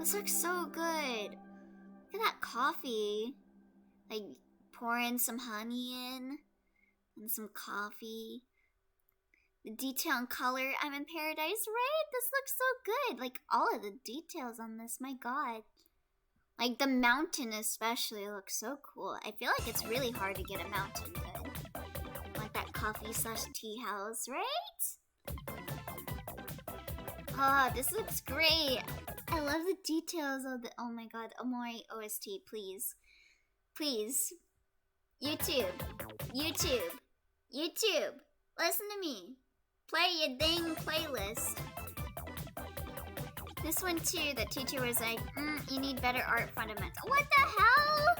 This looks so good. Look at that coffee. Like, pouring some honey in. And some coffee. The detail and color. I'm in paradise, right? This looks so good. Like, all of the details on this, my god. Like, the mountain especially looks so cool. I feel like it's really hard to get a mountain good. Like that coffee/tea house, right? Ah, this looks great. I love the details of the... Oh my god, Omori OST, please. Please. YouTube. YouTube. YouTube. Listen to me. Play your dang playlist. This one too, the teacher was like, you need better art fundamentals. What the hell?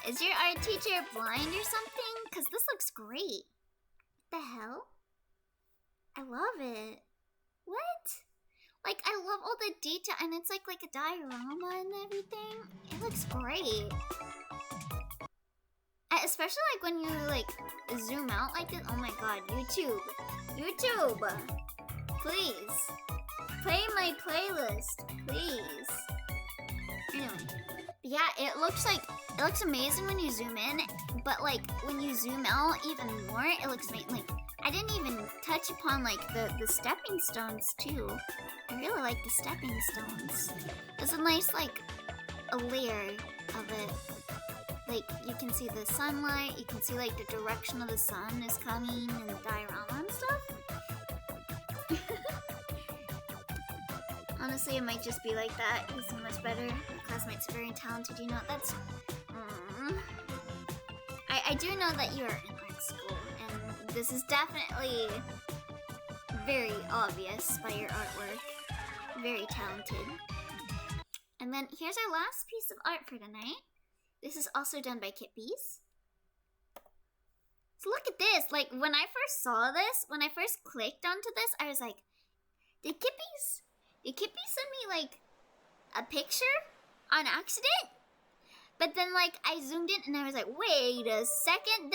Is your art teacher blind or something? Because this looks great. What the hell? I love it. What? Like, I love all the detail, and it's like a diorama and everything. It looks great. Especially like when you like zoom out like this. Oh my god, YouTube. YouTube. Please. Play my playlist, please. Anyway. Yeah, it looks amazing when you zoom in, but like when you zoom out even more, it looks amazing. Like, I didn't even touch upon like the stepping stones too. I really like the stepping stones. There's a nice like a layer of it. Like, you can see the sunlight, you can see like the direction of the sun is coming and the diorama and stuff. Honestly, it might just be like that. He's so much better. My classmate's very talented, you know. That's... I do know that you are in art school, and this is definitely very obvious by your artwork. Very talented. And then here's our last piece of art for tonight. This is also done by Kit Bees. So look at this. Like, when I first saw this, when I first clicked onto this, I was like, did Kit Bees send me, like, a picture on accident? But then, like, I zoomed in and I was like, wait a second,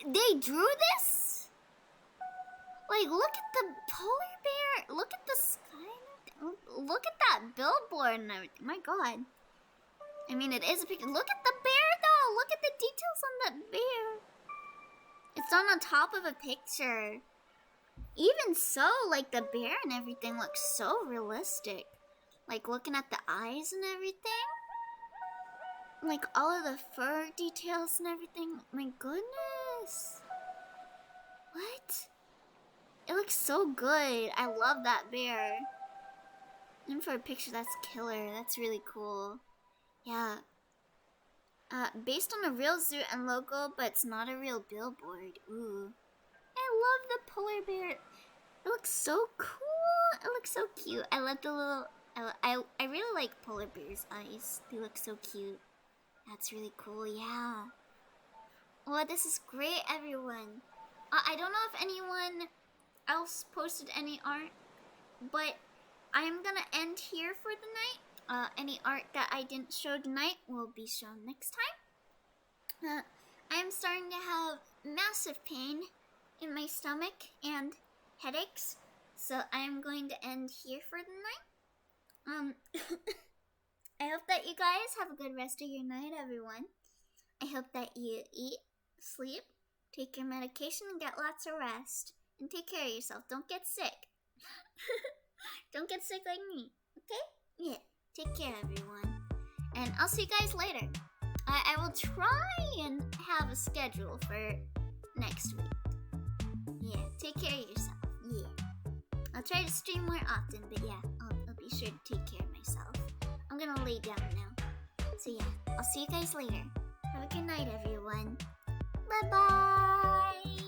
they drew this? Like, look at the polar bear, look at the sky, look at that billboard and everything, my god. I mean, it is a picture. Look at the bear, though. Look at the details on that bear. It's on top of a picture. Even so, like, the bear and everything looks so realistic. Like, looking at the eyes and everything. Like, all of the fur details and everything. My goodness. What? It looks so good. I love that bear. And for a picture, that's killer. That's really cool. Yeah. Based on a real zoo and logo, but it's not a real billboard. Ooh. I love the polar bear. It looks so cool. It looks so cute. I love the little... I really like polar bears' eyes. They look so cute. That's really cool, yeah. Oh, this is great, everyone. I don't know if anyone else posted any art, but I'm gonna end here for the night. Any art that I didn't show tonight will be shown next time. I'm starting to have massive pain in my stomach and headaches, so I'm going to end here for the night. I hope that you guys have a good rest of your night, everyone. I hope that you eat, sleep, take your medication, and get lots of rest. And take care of yourself. Don't get sick. Don't get sick like me, okay? Yeah. Take care, everyone. And I'll see you guys later. I will try and have a schedule for next week. Yeah, take care of yourself. Yeah. I'll try to stream more often, but yeah, I'll be sure to take care of myself. I'm gonna lay down now. So yeah, I'll see you guys later. Have a good night, everyone. Bye-bye!